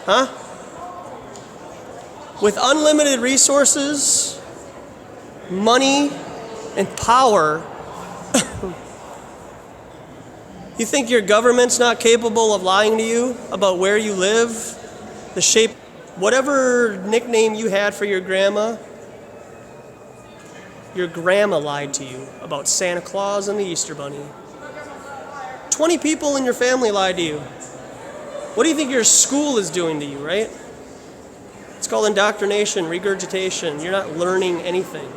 Huh? With unlimited resources, money, and power, you think your government's not capable of lying to you about where you live, the shape, whatever nickname you had for your grandma lied to you about Santa Claus and the Easter Bunny. 20 people in your family lied to you. What do you think your school is doing to you, right? It's called indoctrination, regurgitation. You're not learning anything.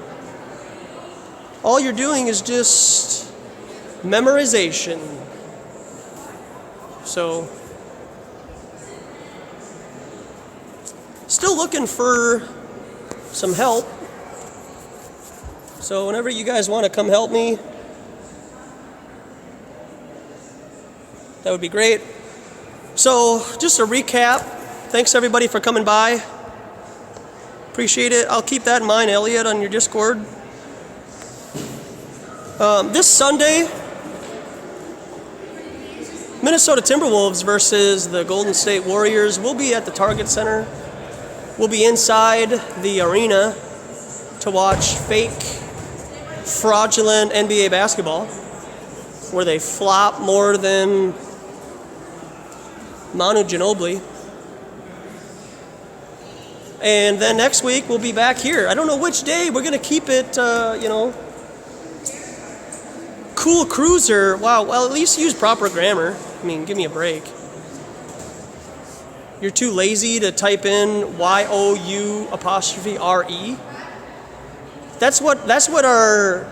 All you're doing is just memorization. So, still looking for some help. So whenever you guys want to come help me, that would be great. So just a recap. Thanks everybody for coming by. Appreciate it. I'll keep that in mind, Elliot, on your Discord. This Sunday, Minnesota Timberwolves versus the Golden State Warriors. We'll be at the Target Center. We'll be inside the arena to watch fake, fraudulent NBA basketball, where they flop more than Manu Ginobili. And then next week we'll be back here. I don't know which day. We're going to keep it, cool cruiser. Wow, well, at least use proper grammar. I mean, give me a break. You're too lazy to type in YOU''RE. That's what our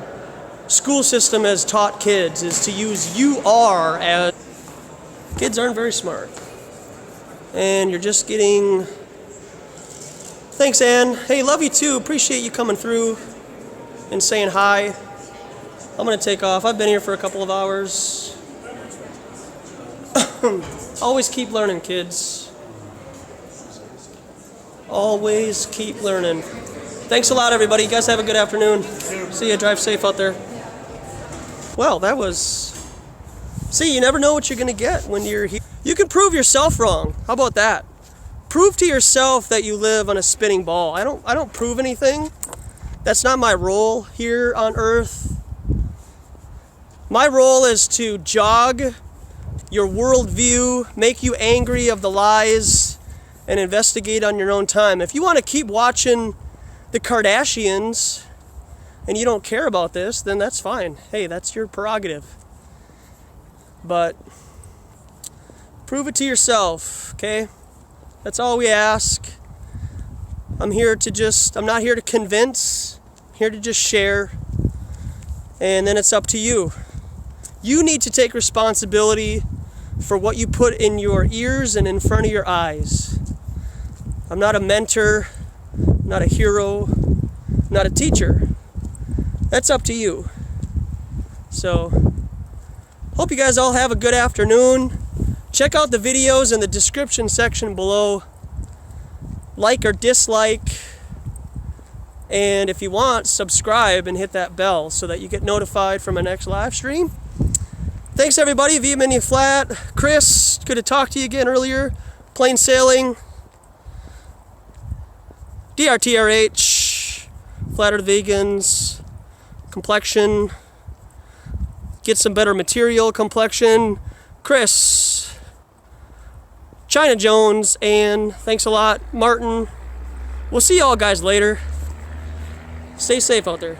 school system has taught kids, is to use UR as... Kids aren't very smart. And you're just getting... Thanks, Ann. Hey, love you too. Appreciate you coming through and saying hi. I'm going to take off. I've been here for a couple of hours. Always keep learning, kids. Always keep learning. Thanks a lot, everybody. You guys have a good afternoon. See ya. Drive safe out there. Well, that was... See, you never know what you're going to get when you're here. You can prove yourself wrong. How about that? Prove to yourself that you live on a spinning ball. I don't prove anything. That's not my role here on Earth. My role is to jog your worldview, make you angry of the lies, and investigate on your own time. If you want to keep watching the Kardashians and you don't care about this, then that's fine. Hey, that's your prerogative. But prove it to yourself, okay? That's all we ask. I'm not here to convince, I'm here to just share. And then it's up to you. You need to take responsibility for what you put in your ears and in front of your eyes. I'm not a mentor, not a hero, not a teacher. That's up to you. So, hope you guys all have a good afternoon. Check out the videos in the description section below. Like or dislike. And if you want, subscribe and hit that bell so that you get notified from my next live stream. Thanks everybody. Via Mini Flat. Chris, good to talk to you again earlier. Plain Sailing. DRTRH. Flat Earth Vegans. Complexion. Get some better material. Complexion. Chris. China Jones, and thanks a lot, Martin. We'll see y'all guys later. Stay safe out there.